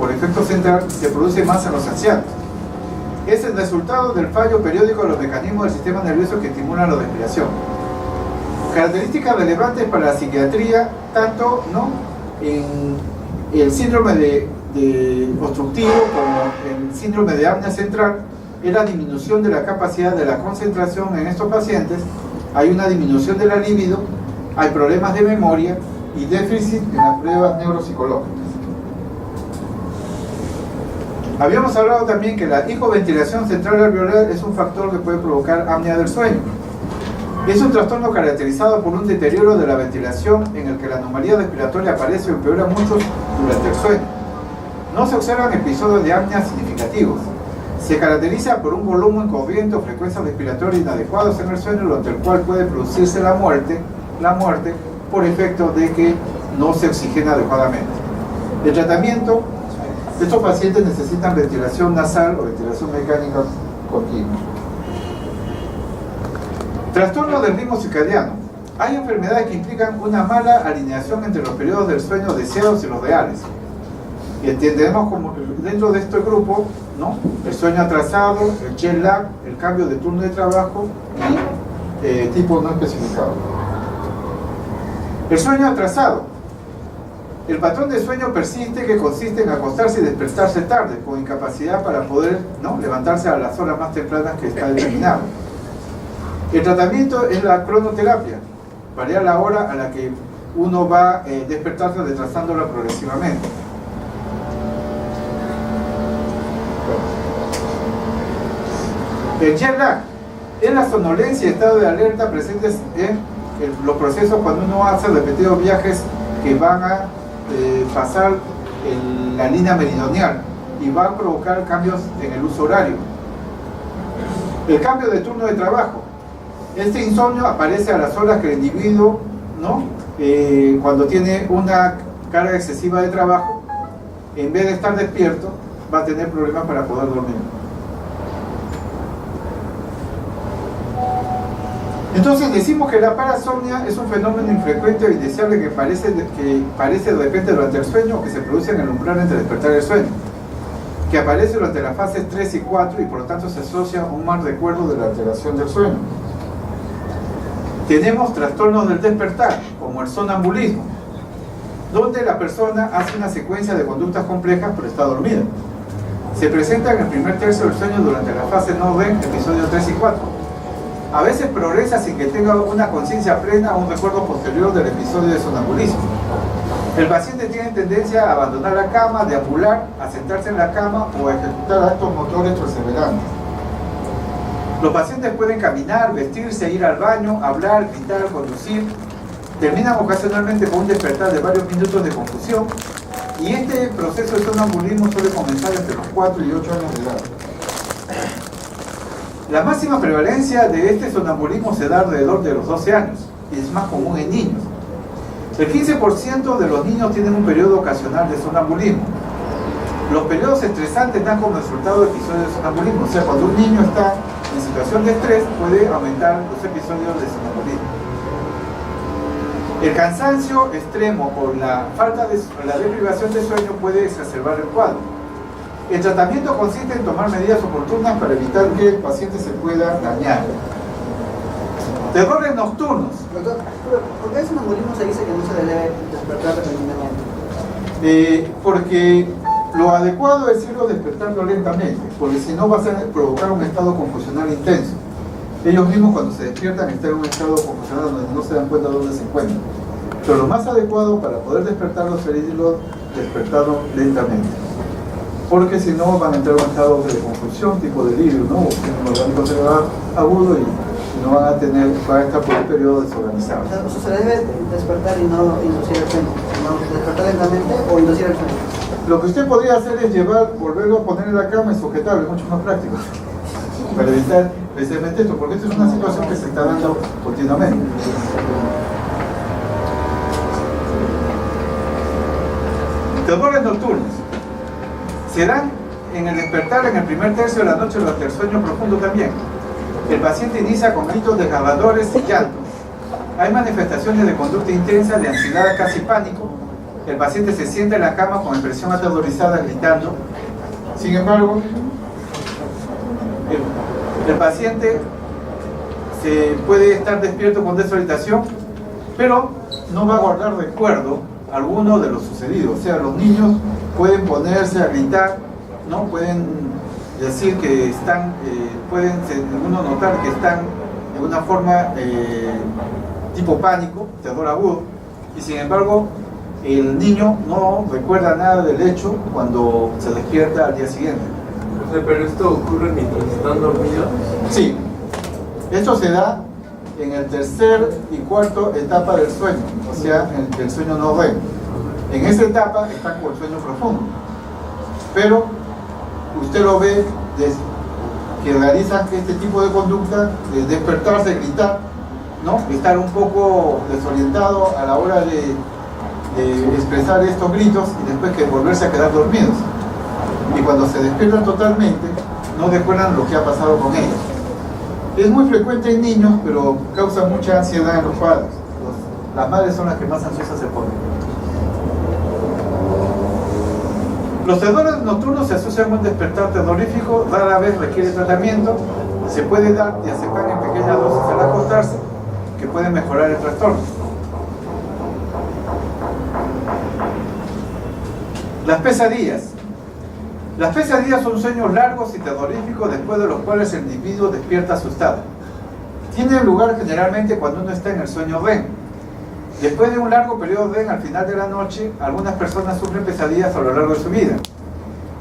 por efecto central, se produce más en los ancianos. Es el resultado del fallo periódico de los mecanismos del sistema nervioso que estimulan la respiración. Características relevantes para la psiquiatría, tanto en el síndrome de obstructivo como el síndrome de apnea central, es la disminución de la capacidad de la concentración en estos pacientes Hay una disminución de la libido, hay problemas de memoria y déficit en las pruebas neuropsicológicas. Habíamos hablado también que la hipoventilación central alveolar es un factor que puede provocar apnea del sueño. Es un trastorno caracterizado por un deterioro de la ventilación en el que la anomalía respiratoria aparece o empeora mucho durante el sueño. No se observan episodios de apnea significativos. Se caracteriza por un volumen corriente o frecuencia respiratoria inadecuados en el sueño, durante el cual puede producirse la muerte por efecto de que no se oxigena adecuadamente. El tratamiento, estos pacientes necesitan ventilación nasal o ventilación mecánica continua. Trastorno del ritmo circadiano. Hay enfermedades que implican una mala alineación entre los periodos del sueño deseados y los reales. Y entendemos como dentro de este grupo, ¿no?, el sueño atrasado, el jet lag, el cambio de turno de trabajo y tipo no especificado. El sueño atrasado. El patrón de sueño persiste, que consiste en acostarse y despertarse tarde, con incapacidad para poder, ¿no?, levantarse a las horas más tempranas que está determinado. El tratamiento es la cronoterapia, variar la hora a la que uno va despertarse, retrasándola progresivamente. El jet lag es la somnolencia y estado de alerta presentes en los procesos cuando uno hace repetidos viajes que van a pasar en la línea meridional y van a provocar cambios en el uso horario. El cambio de turno de trabajo. Este insomnio aparece a las horas que el individuo, ¿no?, cuando tiene una carga excesiva de trabajo, en vez de estar despierto, va a tener problemas para poder dormir. Entonces decimos que la parasomnia es un fenómeno infrecuente o indeseable que parece de repente durante el sueño, o que se produce en el umbral entre despertar y el sueño, que aparece durante las fases 3 y 4 y por lo tanto se asocia a un mal recuerdo de la alteración del sueño. Tenemos trastornos del despertar, como el sonambulismo, donde la persona hace una secuencia de conductas complejas pero está dormida. Se presenta en el primer tercio del sueño durante la fase no REM, episodios 3 y 4. A veces progresa sin que tenga una conciencia plena o un recuerdo posterior del episodio de sonambulismo. El paciente tiene tendencia a abandonar la cama, deambular, a sentarse en la cama o a ejecutar actos motores perseverantes. Los pacientes pueden caminar, vestirse, ir al baño, hablar, gritar, conducir. Terminan ocasionalmente con un despertar de varios minutos de confusión, y este proceso de sonambulismo suele comenzar entre los 4 y 8 años de edad. La máxima prevalencia de este sonambulismo se da alrededor de los 12 años y es más común en niños. El 15% de los niños tienen un periodo ocasional de sonambulismo. Los periodos estresantes dan como resultado episodios de sonambulismo, o sea, cuando un niño está en situación de estrés puede aumentar los episodios de sonambulismo. El cansancio extremo por la deprivación de sueño puede exacerbar el cuadro. El tratamiento consiste en tomar medidas oportunas para evitar que el paciente se pueda dañar. Terrores nocturnos. Doctor, ¿por qué el sonambulismo se dice que no se debe despertar repentinamente? Porque lo adecuado es irlo despertando lentamente, porque si no va a provocar un estado confusional intenso. Ellos mismos cuando se despiertan están en un estado confusional donde no se dan cuenta de dónde se encuentran. Pero lo más adecuado para poder despertarlos sería irlo despertando lentamente, porque si no van a entrar en un estado de confusión, tipo delirio, ¿no? O un orgánico cerebral agudo y no van a estar por un periodo desorganizado. O sea, se debe despertar y no inducir el sueño, no despertar lentamente o inducir el sueño. Lo que usted podría hacer es volverlo a poner en la cama y sujetarlo, es mucho más práctico, para evitar precisamente esto, porque esto es una situación que se está dando continuamente. Terrores nocturnos. Se dan en el despertar en el primer tercio de la noche durante el sueño profundo también. El paciente inicia con gritos desgarradores y llantos. Hay manifestaciones de conducta intensa, de ansiedad, casi pánico. El paciente se sienta en la cama con expresión aterrorizada, gritando. Sin embargo, el paciente se puede estar despierto con desorientación, pero no va a guardar recuerdo alguno de lo sucedido. O sea, los niños pueden ponerse a gritar, ¿no? Pueden decir que están, pueden uno notar que están de una forma tipo pánico, terror agudo, y sin embargo el niño no recuerda nada del hecho cuando se despierta al día siguiente. O sea, pero esto ocurre mientras están dormidos. Sí, esto se da en el tercer y cuarto etapa del sueño, o sea, en el sueño no REM. En esa etapa están con el sueño profundo, pero usted lo ve que realizan este tipo de conducta, de despertarse, gritar, ¿no? Estar un poco desorientado a la hora de expresar estos gritos y después que volverse a quedar dormidos. Y cuando se despiertan totalmente, no recuerdan lo que ha pasado con ellos. Es muy frecuente en niños, pero causa mucha ansiedad en los padres. Las madres son las que más ansiosas se ponen. Los terrores nocturnos se asocian a un despertar terrorífico, rara vez requiere tratamiento, se puede dar diazepam en pequeñas dosis al acostarse, que pueden mejorar el trastorno. Las pesadillas. Las pesadillas son sueños largos y terroríficos después de los cuales el individuo despierta asustado. Tienen lugar generalmente cuando uno está en el sueño REM. Después de un largo periodo REM al final de la noche, algunas personas sufren pesadillas a lo largo de su vida.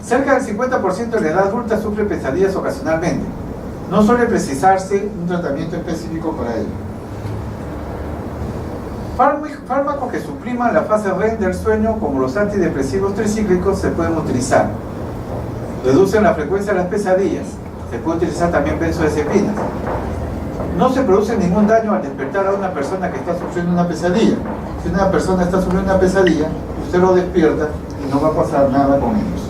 Cerca del 50% de la edad adulta sufre pesadillas ocasionalmente. No suele precisarse un tratamiento específico para ello. Fármacos que supriman la fase REM del sueño, como los antidepresivos tricíclicos, se pueden utilizar. Reducen la frecuencia de las pesadillas. Se puede utilizar también benzodiazepinas. No se produce ningún daño al despertar a una persona que está sufriendo una pesadilla. Si una persona está sufriendo una pesadilla, usted lo despierta y no va a pasar nada con ellos.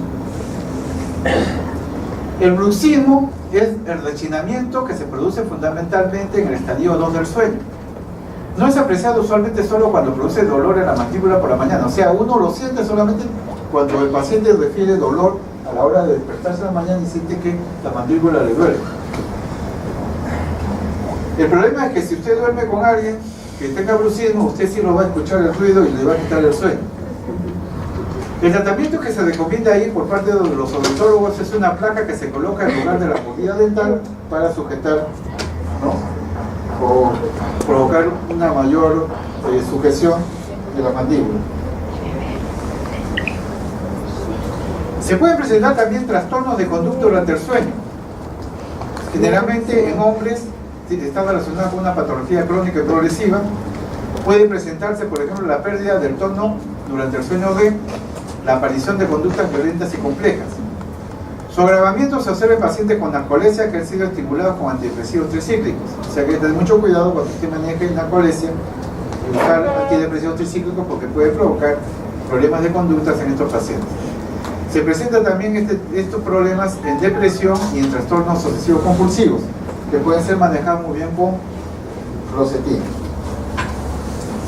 El bruxismo es el rechinamiento que se produce fundamentalmente en el estadio 2 del sueño. No es apreciado usualmente solo cuando produce dolor en la mandíbula por la mañana. O sea, uno lo siente solamente cuando el paciente refiere dolor a la hora de despertarse en la mañana y siente que la mandíbula le duele. El problema es que si usted duerme con alguien que tenga bruxismo, usted sí lo va a escuchar el ruido y le va a quitar el sueño. El tratamiento que se recomienda ahí por parte de los odontólogos es una placa que se coloca en lugar de la mordida dental para sujetar, ¿no?, o provocar una mayor sujeción de la mandíbula. Se pueden presentar también trastornos de conducta durante el sueño. Generalmente en hombres está relacionado con una patología crónica y progresiva. Puede presentarse, por ejemplo, la pérdida del tono durante el sueño REM, la aparición de conductas violentas y complejas. Su agravamiento se observa en pacientes con narcolepsia que han sido estimulados con antidepresivos tricíclicos. O sea que hay que tener mucho cuidado cuando usted maneje narcolepsia y usar antidepresivos tricíclicos porque puede provocar problemas de conductas en estos pacientes. Se presentan también estos problemas en depresión y en trastornos obsesivos compulsivos, que pueden ser manejados muy bien con fluoxetina.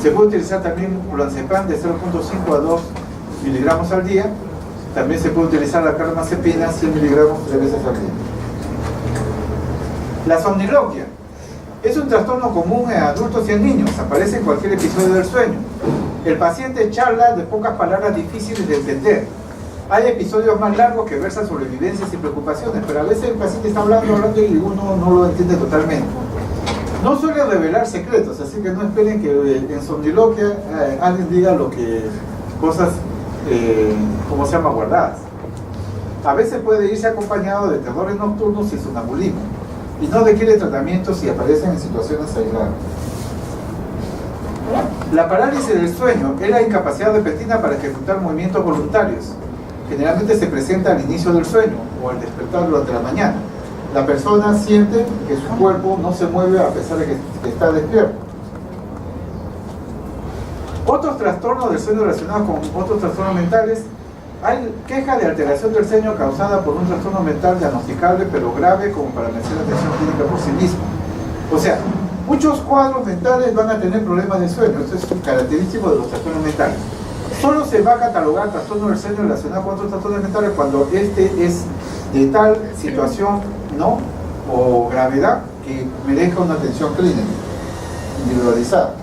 Se puede utilizar también clonazepam de 0.5 a 2 miligramos al día. También se puede utilizar la carbamazepina 100 miligramos 3 veces al día. La somniloquia es un trastorno común en adultos y en niños. Aparece en cualquier episodio del sueño. El paciente charla de pocas palabras difíciles de entender. Hay episodios más largos que versan sobre vivencias y preocupaciones, pero a veces el paciente está hablando y uno no lo entiende totalmente. No suele revelar secretos, así que no esperen que en somniloquia alguien diga cosas ¿cómo se llama?, guardadas. A veces puede irse acompañado de terrores nocturnos y sonambulismo, y no requiere tratamiento si aparecen en situaciones aisladas. La parálisis del sueño es la incapacidad repentina para ejecutar movimientos voluntarios. Generalmente se presenta al inicio del sueño o al despertar durante la mañana. La persona siente que su cuerpo no se mueve a pesar de que está despierto. Otros trastornos del sueño relacionados con otros trastornos mentales. Hay queja de alteración del sueño causada por un trastorno mental diagnosticable pero grave como para merecer atención clínica por sí mismo. O sea, muchos cuadros mentales van a tener problemas de sueño. Esto es característico de los trastornos mentales. Solo se va a catalogar trastorno del sueño relacionado con otros trastornos mentales cuando este es de tal situación, ¿no?, o gravedad que merezca una atención clínica individualizada.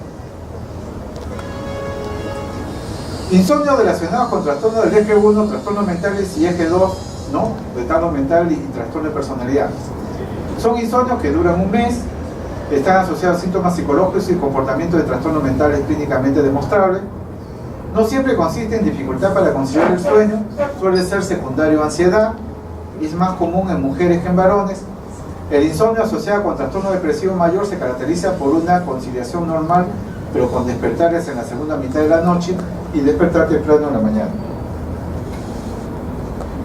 Insomnios relacionados con trastornos del eje 1, trastornos mentales y eje 2, ¿no?, retardo mental y trastorno de personalidad. Son insomnios que duran un mes, Están asociados a síntomas psicológicos y comportamientos de trastornos mentales clínicamente demostrables. No siempre consiste en dificultad para conciliar el sueño, suele ser secundario a ansiedad, es más común en mujeres que en varones. El insomnio asociado con trastorno depresivo mayor se caracteriza por una conciliación normal, pero con despertares en la segunda mitad de la noche y despertar temprano en la mañana.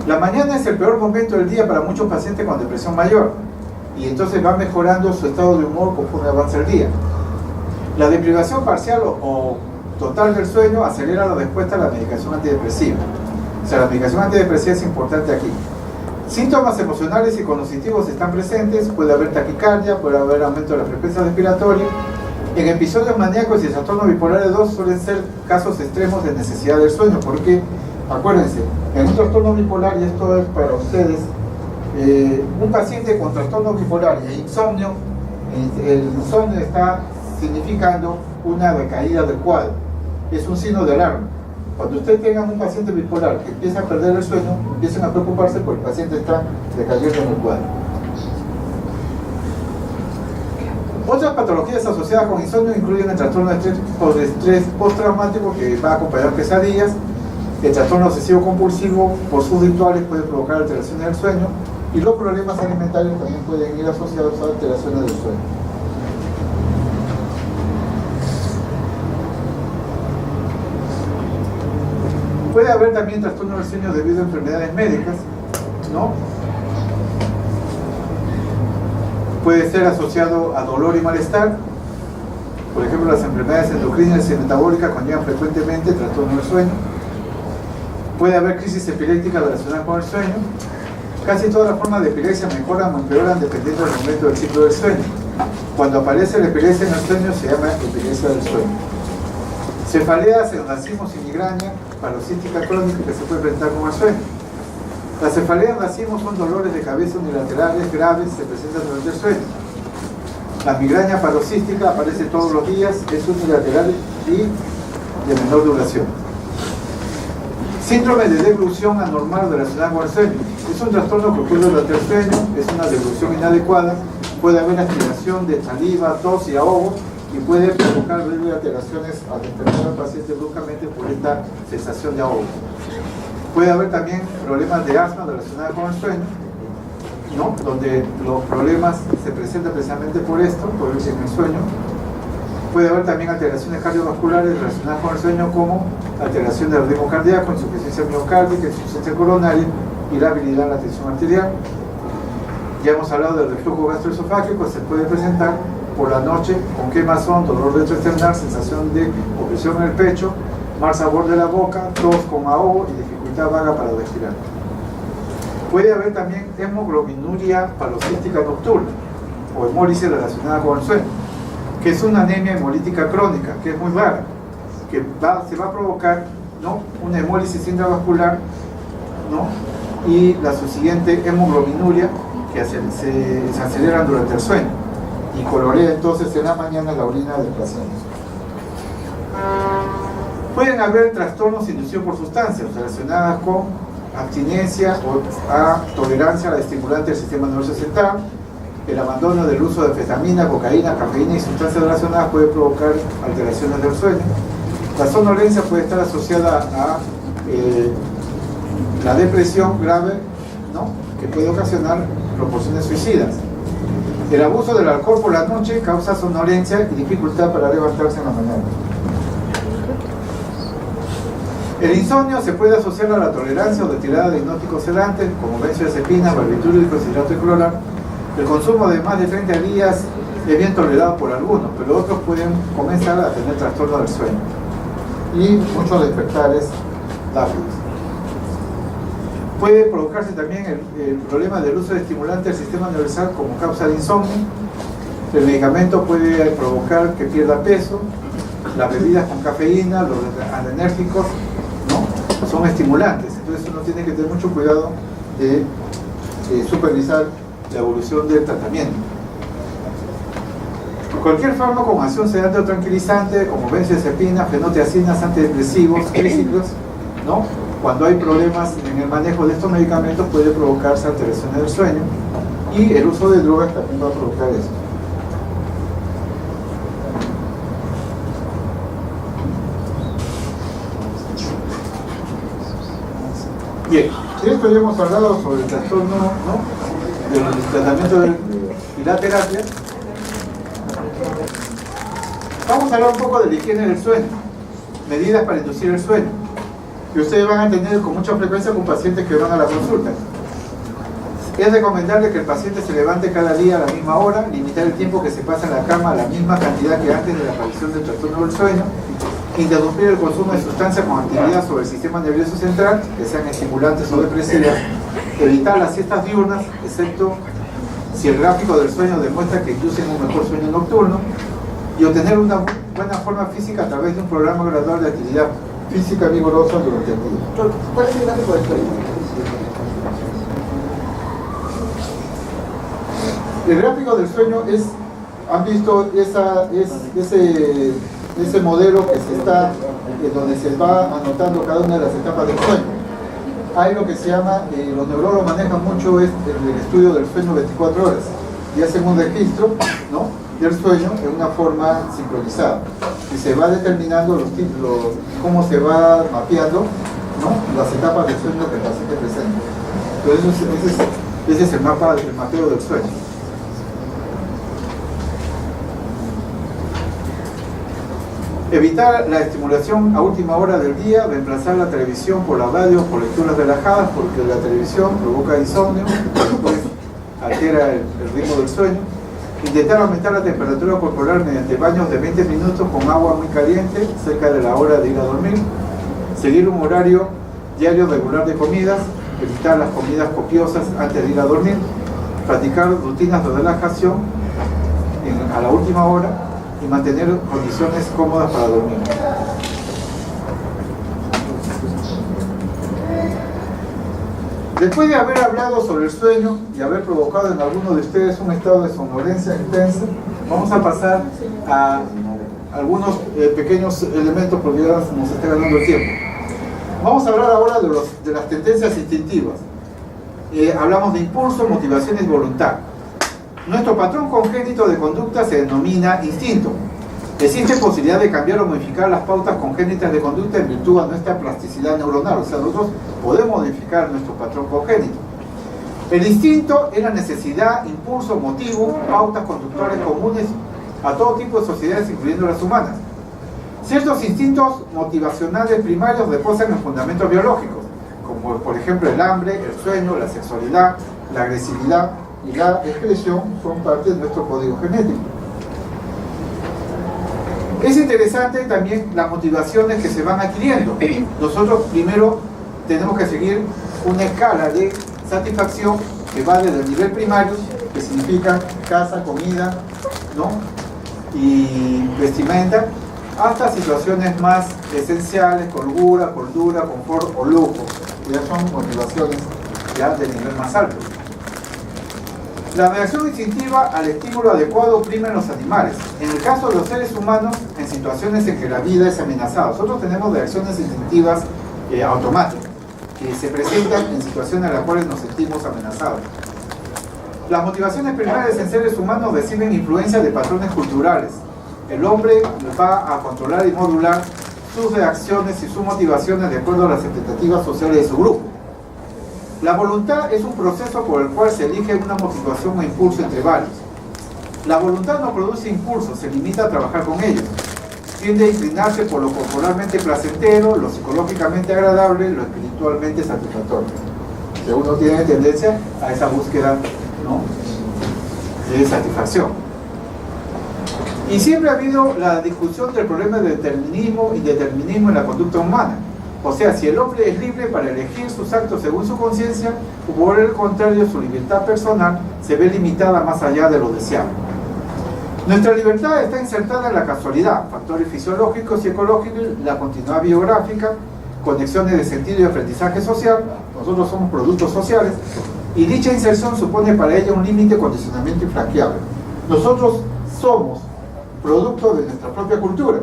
La mañana es el peor momento del día para muchos pacientes con depresión mayor, y entonces va mejorando su estado de humor conforme avanza el día. La deprivación parcial o total del sueño acelera la respuesta a la medicación antidepresiva. O sea, la medicación antidepresiva es importante aquí. Síntomas emocionales y cognitivos están presentes, puede haber taquicardia, puede haber aumento de la frecuencia respiratoria. En episodios maníacos y trastornos bipolares 2 suelen ser casos extremos de necesidad del sueño, porque, acuérdense, en un trastorno bipolar, y esto es para ustedes, un paciente con trastorno bipolar y insomnio, el insomnio está significando una recaída del cuadro, es un signo de alarma. Cuando ustedes tengan un paciente bipolar que empieza a perder el sueño, empiecen a preocuparse porque el paciente está decayendo en el cuadro. Otras patologías asociadas con insomnio incluyen el trastorno de estrés postraumático, que va a acompañar pesadillas. El trastorno obsesivo compulsivo por sus rituales puede provocar alteraciones del sueño, y los problemas alimentarios también pueden ir asociados a alteraciones del sueño. Puede haber también trastorno del sueño debido a enfermedades médicas, ¿no? Puede ser asociado a dolor y malestar. Por ejemplo, las enfermedades endocrinas y metabólicas conllevan frecuentemente trastorno del sueño. Puede haber crisis epilépticas relacionadas con el sueño. Casi todas las formas de epilepsia mejoran o empeoran dependiendo del momento del ciclo del sueño. Cuando aparece la epilepsia en el sueño se llama epilepsia del sueño. Cefaleas, racimos y migraña paroxística crónica que se puede presentar con el sueño. Las cefaleas racimos son dolores de cabeza unilaterales graves, se presentan durante el sueño. La migraña paroxística aparece todos los días, es unilateral y de menor duración. Síndrome de deglución anormal relacionada con el sueño. Es un trastorno que ocurre durante el sueño, es una deglución inadecuada, puede haber aspiración de saliva, tos y ahogo, y puede provocar breves alteraciones al despertar al paciente bruscamente por esta sensación de ahogo. Puede haber también problemas de asma relacionados con el sueño, ¿no? Donde los problemas se presentan precisamente por esto, por el sueño. Puede haber también alteraciones cardiovasculares relacionadas con el sueño, como alteración del ritmo cardíaco, insuficiencia miocárdica, insuficiencia coronaria, irritabilidad en la tensión arterial. Ya hemos hablado del reflujo gastroesofágico, se puede presentar por la noche con quemazón, dolor retroesternal, sensación de opresión en el pecho, mal sabor de la boca, tos con ahogo y dificultad vaga para respirar. Puede haber también hemoglobinuria paroxística nocturna o hemólisis relacionada con el sueño, que es una anemia hemolítica crónica, que es muy rara, que se va a provocar, ¿no?, una hemólisis intravascular, ¿no?, y la subsiguiente hemoglobinuria, que se aceleran durante el sueño y colorea entonces en la mañana la orina del paciente. Pueden haber trastornos inducidos por sustancias relacionadas con abstinencia o a tolerancia a la estimulante del sistema nervioso central. El abandono del uso de anfetamina, cocaína, cafeína y sustancias relacionadas puede provocar alteraciones del sueño. La somnolencia puede estar asociada a la depresión grave, ¿no?, que puede ocasionar proporciones suicidas. El abuso del alcohol por la noche causa somnolencia y dificultad para levantarse en la mañana. El insomnio se puede asociar a la tolerancia o retirada de hipnóticos sedantes como benzodiazepinas, barbitúricos y hidrato de cloruro. El consumo de más de 30 días es bien tolerado por algunos, pero otros pueden comenzar a tener trastorno del sueño y muchos despertares rápidos. Puede provocarse también el problema del uso de estimulantes del sistema nervioso como causa de insomnio. El medicamento puede provocar que pierda peso. Las bebidas con cafeína, los adrenérgicos, ¿no?, son estimulantes. Entonces uno tiene que tener mucho cuidado de supervisar la evolución del tratamiento. Cualquier fármaco con acción sedante o tranquilizante, como benzodiazepina, fenotiacinas, antidepresivos, clínicos, ¿no?, cuando hay problemas en el manejo de estos medicamentos puede provocarse alteraciones del sueño, y el uso de drogas también va a provocar eso. Bien, de esto ya hemos hablado sobre el trastorno, ¿no?, del tratamiento y la terapia. Vamos a hablar un poco de la higiene del sueño, medidas para inducir el sueño, que ustedes van a tener con mucha frecuencia con pacientes que van a la consulta. Es recomendable que el paciente se levante cada día a la misma hora, limitar el tiempo que se pasa en la cama a la misma cantidad que antes de la aparición del trastorno del sueño, interrumpir el consumo de sustancias con actividad sobre el sistema nervioso central, que sean estimulantes o depresivas, evitar las siestas diurnas, excepto si el gráfico del sueño demuestra que inducen un mejor sueño nocturno, y obtener una buena forma física a través de un programa gradual de actividad física vigorosa durante el día. ¿Cuál es el gráfico del sueño? El gráfico del sueño es, han visto ese modelo que se está, donde se va anotando cada una de las etapas del sueño. Hay lo que se llama, los neurólogos manejan mucho el estudio del sueño 24 horas y hacen un registro, ¿no?, del sueño en una forma sincronizada y se va determinando cómo se va mapeando, ¿no?, las etapas del sueño que el paciente presenta. Entonces ese es el mapeo del sueño. Evitar la estimulación a última hora del día, reemplazar la televisión por la radio, por lecturas relajadas, porque la televisión provoca insomnio, después altera el ritmo del sueño. Intentar aumentar la temperatura corporal mediante baños de 20 minutos con agua muy caliente, cerca de la hora de ir a dormir. Seguir un horario diario regular de comidas, evitar las comidas copiosas antes de ir a dormir. Practicar rutinas de relajación a la última hora y mantener condiciones cómodas para dormir. Después de haber hablado sobre el sueño y haber provocado en algunos de ustedes un estado de somnolencia intensa, vamos a pasar a algunos pequeños elementos porque ya nos está ganando el tiempo. Vamos a hablar ahora de las tendencias instintivas. Hablamos de impulso, motivación y voluntad. Nuestro patrón congénito de conducta se denomina instinto. Existe posibilidad de cambiar o modificar las pautas congénitas de conducta en virtud de nuestra plasticidad neuronal. O sea, nosotros podemos modificar nuestro patrón congénito. El instinto es la necesidad, impulso, motivo, pautas conductores comunes a todo tipo de sociedades, incluyendo las humanas. Ciertos instintos motivacionales primarios reposan en fundamentos biológicos, como por ejemplo el hambre, el sueño, la sexualidad, la agresividad y la excreción son parte de nuestro código genético. Es interesante también las motivaciones que se van adquiriendo. Nosotros primero tenemos que seguir una escala de satisfacción que va desde el nivel primario, que significa casa, comida, ¿no?, y vestimenta, hasta situaciones más esenciales, holgura, cordura, confort o lujo, que ya son motivaciones ya del nivel más alto. La reacción instintiva al estímulo adecuado oprime en los animales. En el caso de los seres humanos, en situaciones en que la vida es amenazada, nosotros tenemos reacciones instintivas automáticas, que se presentan en situaciones en las cuales nos sentimos amenazados. Las motivaciones primarias en seres humanos reciben influencia de patrones culturales. El hombre va a controlar y modular sus reacciones y sus motivaciones de acuerdo a las expectativas sociales de su grupo. La voluntad es un proceso por el cual se elige una motivación o impulso entre varios. La voluntad no produce impulso, se limita a trabajar con ellos. Tiende a inclinarse por lo corporalmente placentero, lo psicológicamente agradable, lo espiritualmente satisfactorio. Que uno tiene tendencia a esa búsqueda, ¿no?, de satisfacción. Y siempre ha habido la discusión del problema de determinismo y determinismo en la conducta humana. O sea, si el hombre es libre para elegir sus actos según su conciencia, o por el contrario, su libertad personal se ve limitada más allá de lo deseable. Nuestra libertad está insertada en la casualidad, factores fisiológicos y ecológicos, la continuidad biográfica, conexiones de sentido y aprendizaje social. Nosotros somos productos sociales, y dicha inserción supone para ella un límite de condicionamiento infranqueable. Nosotros somos producto de nuestra propia cultura,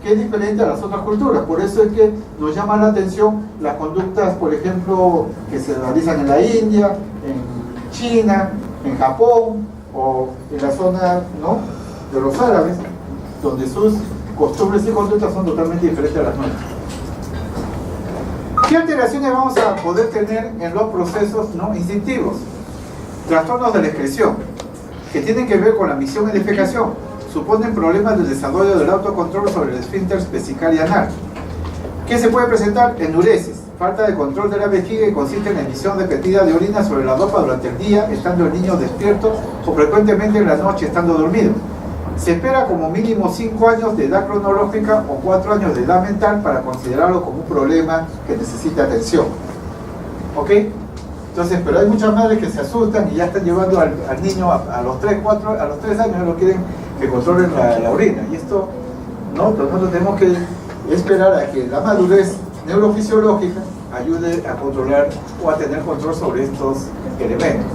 que es diferente a las otras culturas. Por eso es que nos llama la atención las conductas, por ejemplo, que se realizan en la India, en China, en Japón o en la zona, ¿no?, de los árabes, donde sus costumbres y conductas son totalmente diferentes a las nuestras. ¿Qué alteraciones vamos a poder tener en los procesos no instintivos? Trastornos de la excreción, que tienen que ver con la misión y defecación, suponen problemas del desarrollo del autocontrol sobre el esfínter vesical y anal. ¿Qué se puede presentar? Enuresis, falta de control de la vejiga y consiste en la emisión repetida de orina sobre la ropa durante el día, estando el niño despierto o frecuentemente en la noche estando dormido. Se espera como mínimo 5 años de edad cronológica o 4 años de edad mental para considerarlo como un problema que necesita atención. ¿Ok? Entonces, pero hay muchas madres que se asustan y ya están llevando al niño a los 3 años, no quieren que controlen la orina. Y esto, no, nosotros tenemos que esperar a que la madurez neurofisiológica ayude a controlar o a tener control sobre estos elementos.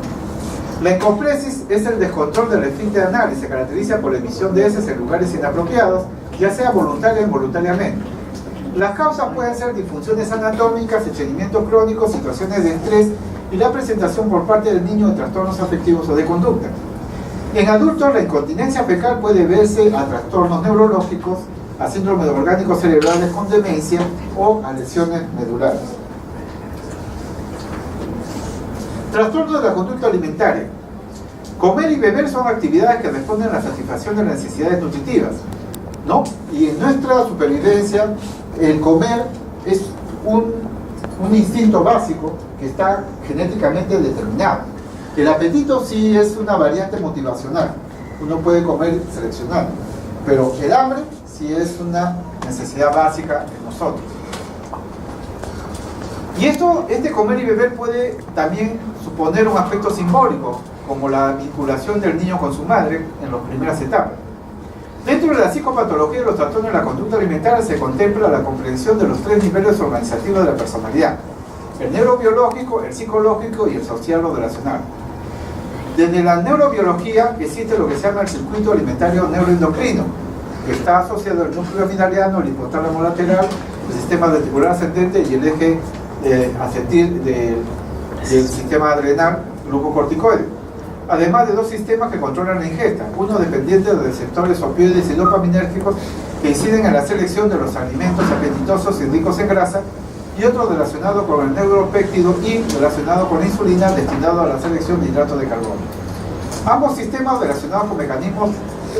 La encopresis es el descontrol del esfínter anal y se caracteriza por la emisión de heces en lugares inapropiados, ya sea voluntaria o involuntariamente. Las causas pueden ser disfunciones anatómicas, estreñimiento crónico, situaciones de estrés y la presentación por parte del niño de trastornos afectivos o de conducta. En adultos, la incontinencia fecal puede verse a trastornos neurológicos, a síndrome de orgánicos cerebrales con demencia o a lesiones medulares. Trastornos de la conducta alimentaria. Comer y beber son actividades que responden a la satisfacción de las necesidades nutritivas, ¿no? Y en nuestra supervivencia, el comer es un instinto básico que está genéticamente determinado. El apetito sí es una variante motivacional. Uno puede comer seleccionado, pero el hambre sí es una necesidad básica de nosotros. Y este comer y beber puede también suponer un aspecto simbólico, como la vinculación del niño con su madre en las primeras etapas. Dentro de la psicopatología de los trastornos de la conducta alimentaria se contempla la comprensión de los 3 niveles organizativos de la personalidad: el neurobiológico, el psicológico y el social o relacional. Desde la neurobiología existe lo que se llama el circuito alimentario neuroendocrino, que está asociado al núcleo gangliano, el hipotálamo lateral, el sistema reticular ascendente y el eje ascendir del sistema adrenal glucocorticoide. Además de 2 sistemas que controlan la ingesta, uno dependiente de receptores opioides y dopaminérgicos que inciden en la selección de los alimentos apetitosos y ricos en grasa, y otro relacionado con el neuropéptido y relacionado con la insulina destinado a la selección de hidratos de carbono. Ambos sistemas relacionados con mecanismos,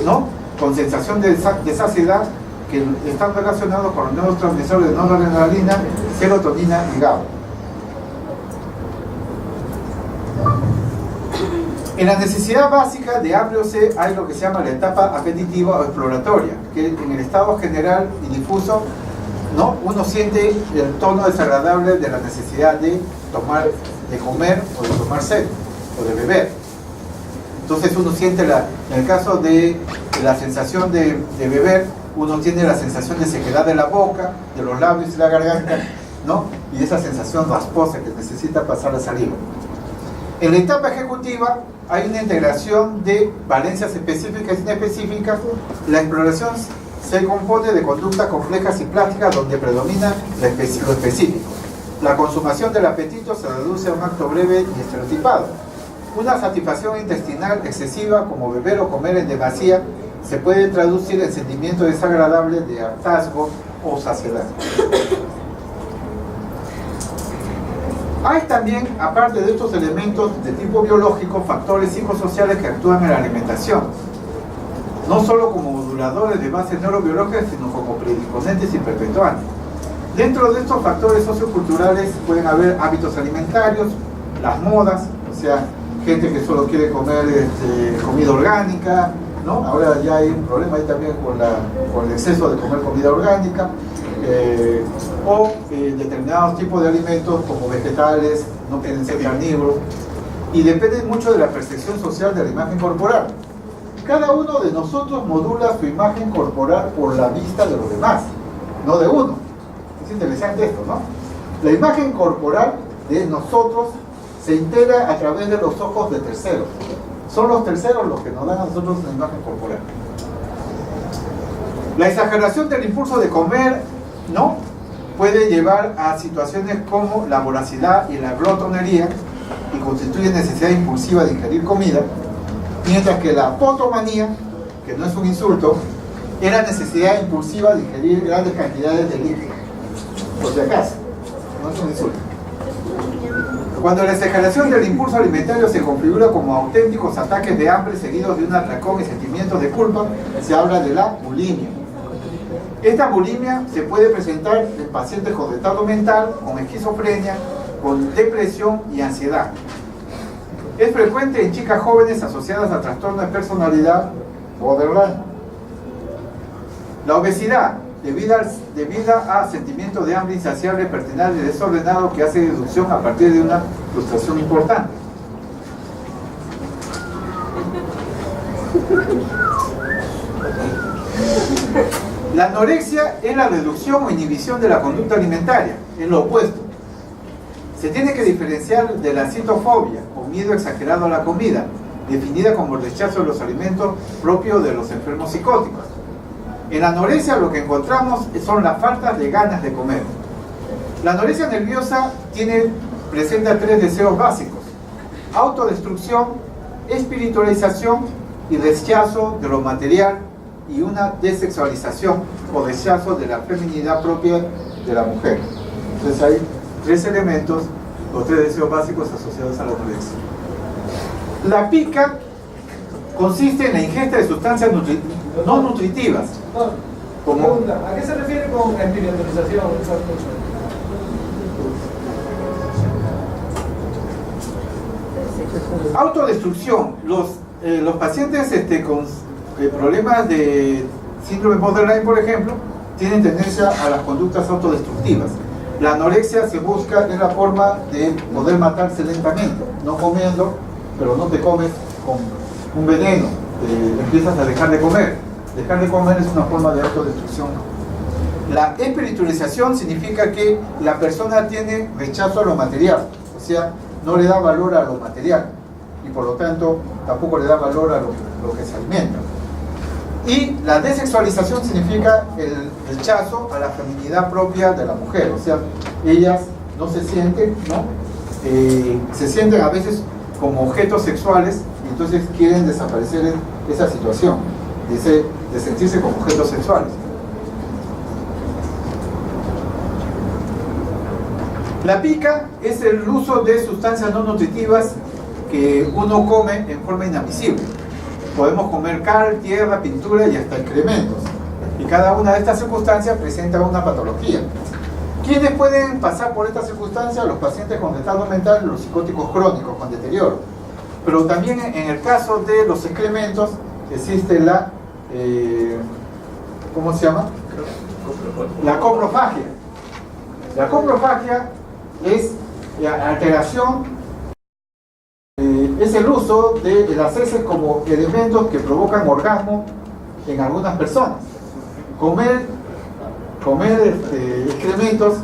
¿no?, con sensación de saciedad, que están relacionados con los neurotransmisores de noradrenalina, serotonina y GABA. En la necesidad básica de hambre o sed hay lo que se llama la etapa apetitiva o exploratoria, que en el estado general y difuso, ¿no?, uno siente el tono desagradable de la necesidad de comer o de tomar sed o de beber. Entonces uno siente, en el caso de la sensación de beber, uno tiene la sensación de sequedad de la boca, de los labios y la garganta, ¿no?, y esa sensación rasposa que necesita pasar la saliva. En la etapa ejecutiva hay una integración de valencias específicas e inespecíficas. La exploración se compone de conductas complejas y plásticas donde predomina lo específico. La consumación del apetito se reduce a un acto breve y estereotipado. Una satisfacción intestinal excesiva, como beber o comer en demasía, se puede traducir en sentimientos desagradables de hartazgo o saciedad. Hay también, aparte de estos elementos de tipo biológico, factores psicosociales que actúan en la alimentación, no solo como moduladores de bases neurobiológicas, sino como predisponentes y perpetuantes. Dentro de estos factores socioculturales pueden haber hábitos alimentarios, las modas, o sea, gente que solo quiere comer comida orgánica, ¿no? Ahora ya hay un problema ahí también con el exceso de comer comida orgánica, o determinados tipos de alimentos como vegetales, no quieren ser carnívoros, y depende mucho de la percepción social de la imagen corporal. Cada uno de nosotros modula su imagen corporal por la vista de los demás, no de uno. Es interesante esto, ¿no? La imagen corporal de nosotros se integra a través de los ojos de terceros. Son los terceros los que nos dan a nosotros una imagen corporal. La exageración del impulso de comer, ¿no?, puede llevar a situaciones como la voracidad y la glotonería, y constituye necesidad impulsiva de ingerir comida, mientras que la potomanía, que no es un insulto, era necesidad impulsiva de ingerir grandes cantidades de líquido, por si acaso. no es un insulto. Cuando la exageración del impulso alimentario se configura como auténticos ataques de hambre seguidos de un atracón y sentimientos de culpa, se habla de la bulimia. Esta bulimia se puede presentar en pacientes con retardo mental, con esquizofrenia, con depresión y ansiedad. Es frecuente en chicas jóvenes asociadas a trastornos de personalidad borderline. La obesidad, debida a sentimientos de hambre insaciable, pertinaz y desordenado que hace deducción a partir de una frustración importante. La anorexia es la reducción o inhibición de la conducta alimentaria, es lo opuesto. Se tiene que diferenciar de la citofobia, o miedo exagerado a la comida, definida como el rechazo de los alimentos propios de los enfermos psicóticos. En la anorexia lo que encontramos son las faltas de ganas de comer. La anorexia nerviosa presenta 3 deseos básicos: autodestrucción, espiritualización y rechazo de lo material, y una desexualización o rechazo de la feminidad propia de la mujer. Entonces hay 3 elementos, los 3 deseos básicos asociados a la anorexia. La pica consiste en la ingesta de sustancias no nutritivas. Como, ¿a qué se refiere con espiritualización? autodestrucción. Los pacientes con problemas de síndrome borderline, por ejemplo, tienen tendencia a las conductas autodestructivas. La anorexia se busca en la forma de poder matarse lentamente, no comiendo, pero no te comes con un veneno, empiezas a dejar de comer. Dejar de comer es una forma de autodestrucción. La espiritualización significa que la persona tiene rechazo a lo material, o sea, no le da valor a lo material y por lo tanto tampoco le da valor a lo que se alimenta. Y la desexualización significa el rechazo a la feminidad propia de la mujer, o sea, ellas no se sienten, ¿no? Se sienten a veces como objetos sexuales y entonces quieren desaparecer esa situación de sentirse como objetos sexuales. La pica es el uso de sustancias no nutritivas que uno come en forma inadmisible. Podemos comer cal, tierra, pintura y hasta excrementos. Y cada una de estas circunstancias presenta una patología. ¿Quiénes pueden pasar por estas circunstancias? Los pacientes con retardo mental, los psicóticos crónicos con deterioro. Pero también en el caso de los excrementos existe la, ¿cómo se llama? La coprofagia. La coprofagia es la alteración, es el uso de las heces como elementos que provocan orgasmo en algunas personas. Comer excrementos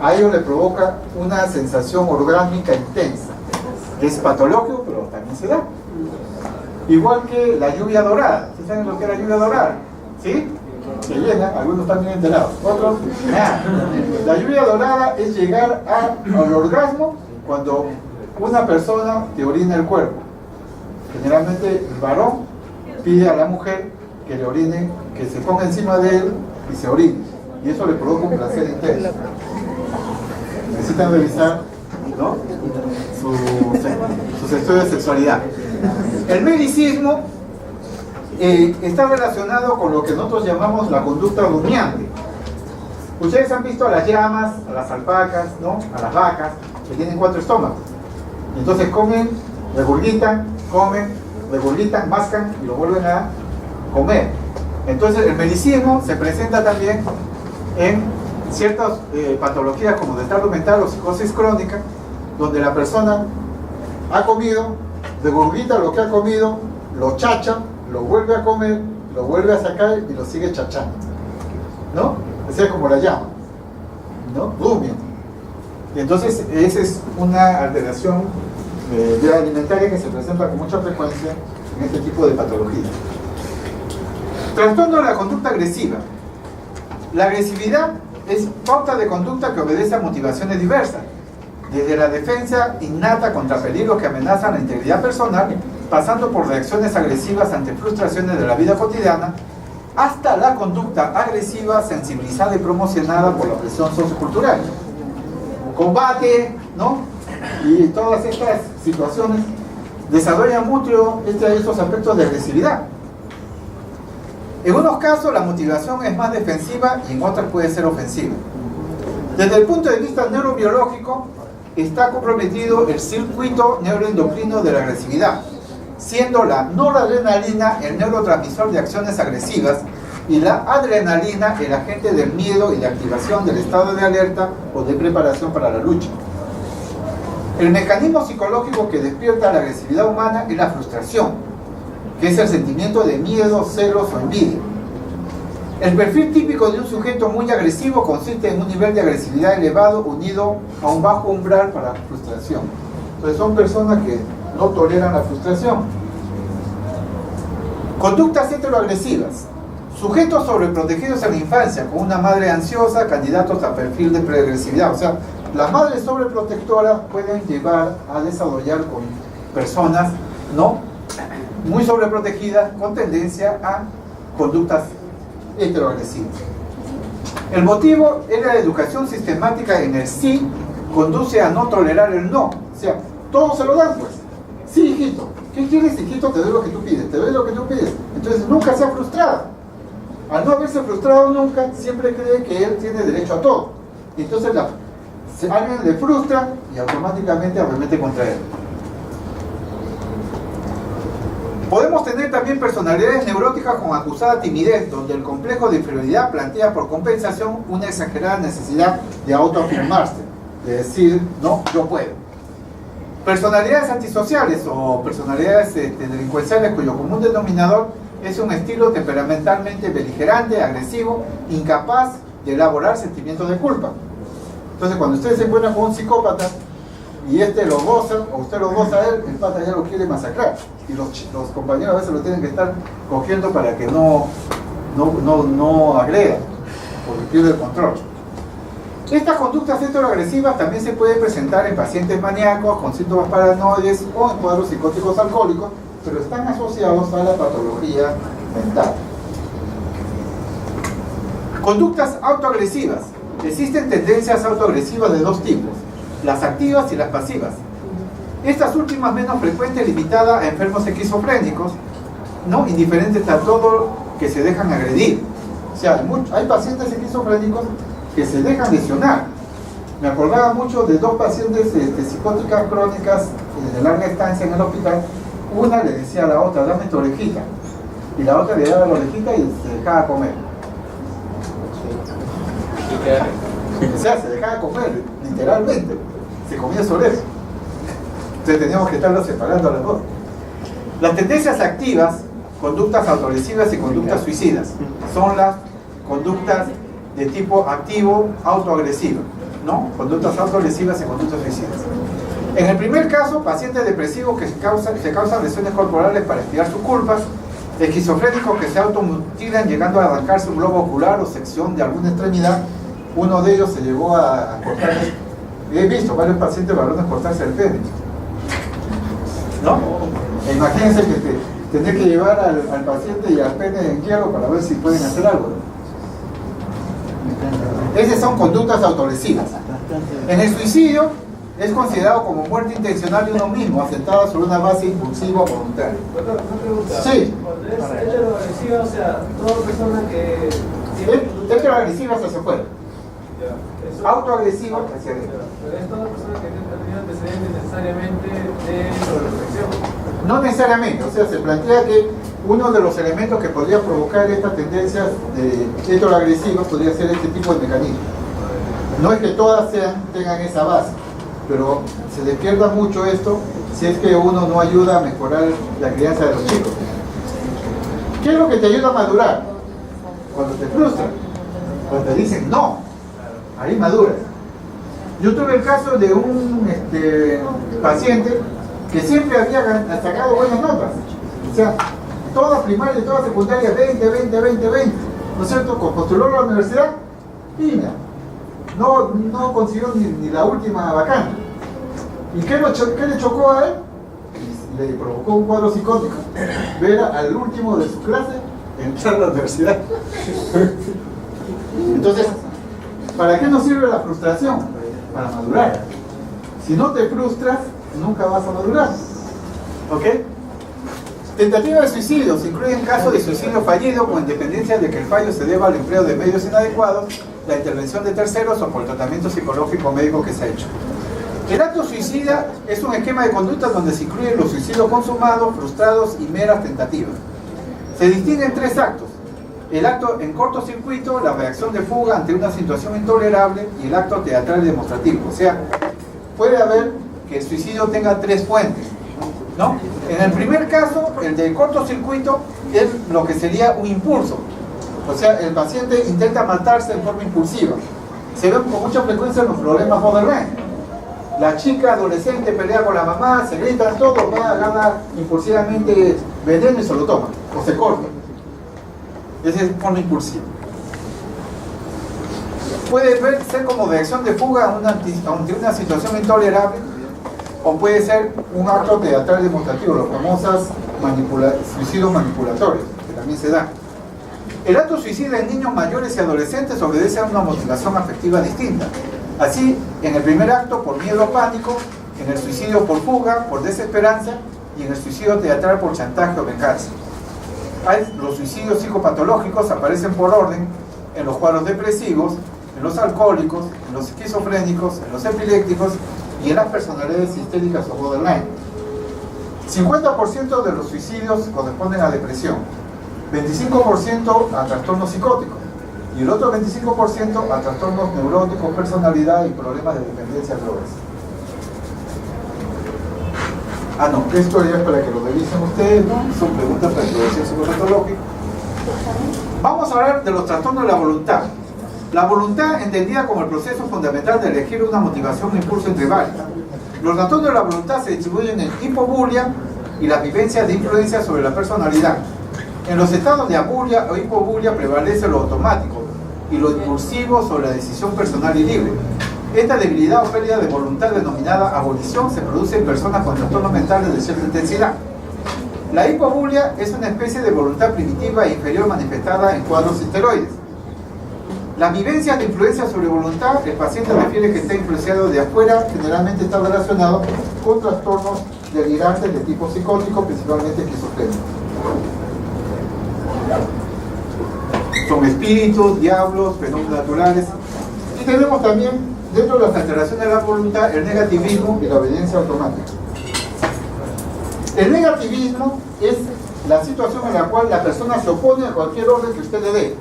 a ellos les provoca una sensación orgásmica intensa. Es patológico, pero también se da. Igual que la lluvia dorada. ¿Sí saben lo que es la lluvia dorada? ¿Sí? Se llena, algunos están bien enterados, otros nada. La lluvia dorada es llegar al orgasmo cuando una persona te orina el cuerpo. Generalmente el varón pide a la mujer que le orine, que se ponga encima de él y se orine, y eso le provoca un placer intenso. Necesitan revisar, ¿no?, sus estudios de sexualidad. El medicismo está relacionado con lo que nosotros llamamos la conducta rumiante. Ustedes han visto a las llamas, a las alpacas, ¿no?, a las vacas, que tienen 4 estómagos. Entonces comen, regurgitan, mascan y lo vuelven a comer. Entonces el medicismo se presenta también en ciertas patologías como retardo mental o psicosis crónica, donde la persona ha comido, regurgita lo que ha comido, lo chacha, lo vuelve a comer, lo vuelve a sacar y lo sigue chachando, ¿no? Esa es como la llama, ¿no? Rumia. Y entonces esa es una alteración alimentaria que se presenta con mucha frecuencia en este tipo de patologías. Trastorno de la conducta agresiva. La agresividad es pauta de conducta que obedece a motivaciones diversas, desde la defensa innata contra peligros que amenazan la integridad personal, pasando por reacciones agresivas ante frustraciones de la vida cotidiana, hasta la conducta agresiva sensibilizada y promocionada por la presión sociocultural. combate, ¿no? Y todas estas situaciones desarrollan mucho estos aspectos de agresividad. En unos casos la motivación es más defensiva y en otras puede ser ofensiva. Desde el punto de vista neurobiológico, está comprometido el circuito neuroendocrino de la agresividad, siendo la noradrenalina el neurotransmisor de acciones agresivas y la adrenalina el agente del miedo y de activación del estado de alerta o de preparación para la lucha. El mecanismo psicológico que despierta la agresividad humana es la frustración, que es el sentimiento de miedo, celos o envidia. El perfil típico de un sujeto muy agresivo consiste en un nivel de agresividad elevado unido a un bajo umbral para la frustración. Entonces son personas que no toleran la frustración. Conductas heteroagresivas. Sujetos sobreprotegidos en la infancia, con una madre ansiosa, candidatos a perfil de preagresividad. O sea, las madres sobreprotectoras pueden llevar a desarrollar con personas, ¿no?, muy sobreprotegidas con tendencia a conductas heteroagresivas. El motivo es la educación sistemática en el sí conduce a no tolerar el no. O sea, todo se lo dan, pues. Sí, hijito. ¿Qué quieres, hijito? Te doy lo que tú pides. Te doy lo que tú pides. Entonces nunca se ha frustrado. Al no haberse frustrado nunca, siempre cree que él tiene derecho a todo. Y entonces alguien le frustra y automáticamente arremete contra él. Podemos tener también personalidades neuróticas con acusada timidez, donde el complejo de inferioridad plantea por compensación una exagerada necesidad de autoafirmarse, de decir, no, yo puedo. Personalidades antisociales o personalidades delincuenciales cuyo común denominador es un estilo temperamentalmente beligerante, agresivo, incapaz de elaborar sentimientos de culpa. Entonces cuando usted se encuentra con un psicópata y lo goza, o usted lo goza a él, el pata ya lo quiere masacrar. Y los compañeros a veces lo tienen que estar cogiendo para que no agreda, porque pierde el control. Estas conductas heteroagresivas también se pueden presentar en pacientes maníacos con síntomas paranoides o en cuadros psicóticos alcohólicos, pero están asociados a la patología mental. Conductas autoagresivas. Existen tendencias autoagresivas de dos tipos, las activas y las pasivas. Estas últimas menos frecuentes, limitadas a enfermos esquizofrénicos, ¿no?, indiferentes a todo que se dejan agredir. O sea, hay pacientes esquizofrénicos que se dejan lesionar. Me acordaba mucho de dos pacientes psicóticas crónicas de larga estancia en el hospital. Una le decía a la otra, dame tu orejita, y la otra le daba la orejita y se dejaba comer. O sea, se dejaba comer, literalmente. Se comía su oreja. Entonces teníamos que estarlo separando a las dos. Las tendencias activas, conductas autoagresivas y conductas suicidas, son las conductas de tipo activo autoagresivo, ¿no? Conductas autoagresivas y conductas suicidas. En el primer caso, pacientes depresivos que se causan lesiones corporales para expiar sus culpas, esquizofrénicos que se automutilan llegando a arrancarse un globo ocular o sección de alguna extremidad. Uno de ellos se llegó a cortarse. He visto varios pacientes varones cortarse el pene, ¿no? Imagínense que tener que llevar al paciente y al pene en hierro para ver si pueden hacer algo, ¿no? Esas son conductas autoagresivas. En el suicidio es considerado como muerte intencional de uno mismo, asentada sobre una base impulsiva o voluntaria. Doctor, una pregunta. Sí. Cuando es heteroagresiva, o sea, toda persona que tiene... Heteroagresiva hacia afuera. Ya, eso... Autoagresiva hacia adentro. Pero es toda persona que tiene antecedentes necesariamente de sobreflexión. No necesariamente, o sea, se plantea que uno de los elementos que podría provocar estas tendencias heteroagresivas podría ser este tipo de mecanismo. No es que todas tengan esa base, pero se despierta mucho esto si es que uno no ayuda a mejorar la crianza de los chicos. ¿Qué es lo que te ayuda a madurar? Cuando te frustran, cuando te dicen no, ahí maduras. Yo tuve el caso de un paciente que siempre había sacado buenas notas, o sea, toda primaria y toda secundaria 20, 20, 20, 20, ¿no es cierto? Postuló a la universidad y mira, no consiguió ni la última vacante. ¿Y qué le chocó a él? Le provocó un cuadro psicótico, ver al último de su clase entrar a la universidad. Entonces, ¿para qué nos sirve la frustración? para madurar. Si no te frustras, nunca vas a madurar. ¿Ok? Tentativa de suicidio se incluye en caso de suicidio fallido con independencia de que el fallo se deba al empleo de medios inadecuados, la intervención de terceros o por el tratamiento psicológico médico que se ha hecho. El acto suicida es un esquema de conducta donde se incluyen los suicidios consumados, frustrados y meras tentativas. Se distinguen tres actos: el acto en cortocircuito, la reacción de fuga ante una situación intolerable y el acto teatral demostrativo. O sea, puede haber que el suicidio tenga tres fuentes, ¿no? En el primer caso, el de cortocircuito, es lo que sería un impulso. O sea, el paciente intenta matarse de forma impulsiva. Se ven con mucha frecuencia los problemas borderline. La chica adolescente pelea con la mamá, se gritan todo, va a ganar impulsivamente veneno y se lo toma, o se corta. Esa es forma impulsiva. Puede ser como reacción de fuga ante una situación intolerable, o puede ser un acto teatral demostrativo, los famosos suicidios manipulatorios, que también se dan. El acto suicida en niños mayores y adolescentes obedece a una motivación afectiva distinta. Así, en el primer acto por miedo o pánico, en el suicidio por fuga, por desesperanza, y en el suicidio teatral por chantaje o venganza. Los suicidios psicopatológicos aparecen por orden en los cuadros depresivos, en los alcohólicos, en los esquizofrénicos, en los epilépticos y en las personalidades histéricas o borderline. 50% de los suicidios corresponden a depresión, 25% a trastornos psicóticos y el otro 25% a trastornos neuróticos, personalidad y problemas de dependencia de drogas. Esto ya es para que lo revisen ustedes, ¿no? Son preguntas para introducción psicopatológica. Vamos a hablar de los trastornos de la voluntad. La voluntad entendida como el proceso fundamental de elegir una motivación o impulso entre varios. Los trastornos de la voluntad se distribuyen en hipobulia y las vivencias de influencia sobre la personalidad. En los estados de abulia o hipobulia prevalece lo automático y lo impulsivo sobre la decisión personal y libre. Esta debilidad o pérdida de voluntad denominada abolición se produce en personas con trastornos mentales de cierta intensidad. La hipobulia es una especie de voluntad primitiva e inferior manifestada en cuadros histeroides. Las vivencias de influencia sobre voluntad, el paciente refiere que está influenciado de afuera, generalmente está relacionado con trastornos delirantes de tipo psicótico, principalmente esquizofrénicos. Son espíritus, diablos, fenómenos naturales. Y tenemos también, dentro de las alteraciones de la voluntad, el negativismo y la obediencia automática. El negativismo es la situación en la cual la persona se opone a cualquier orden que usted le dé.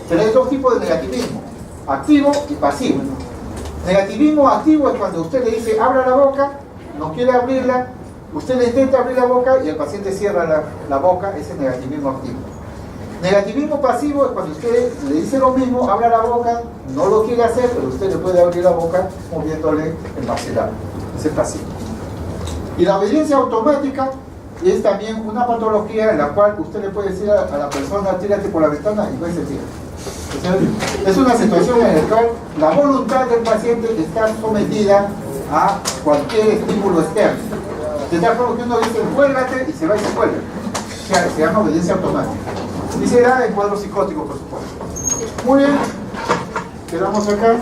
Pero hay dos tipos de negativismo: activo y pasivo. Negativismo activo es cuando usted le dice abra la boca, no quiere abrirla, usted le intenta abrir la boca y el paciente cierra la boca. Ese es negativismo activo. Negativismo pasivo es cuando usted le dice lo mismo, abra la boca, no lo quiere hacer, pero usted le puede abrir la boca moviéndole el maxilar. Ese es pasivo. Y la obediencia automática es también una patología en la cual usted le puede decir a la persona tírate por la ventana y pues se tira. Es una situación en la cual la voluntad del paciente está sometida a cualquier estímulo externo. De tal forma que uno dice cuélgate y se va y se cuelga. O sea, se llama obediencia automática. Y se da en cuadros psicóticos, por supuesto. Muy bien. Quedamos acá.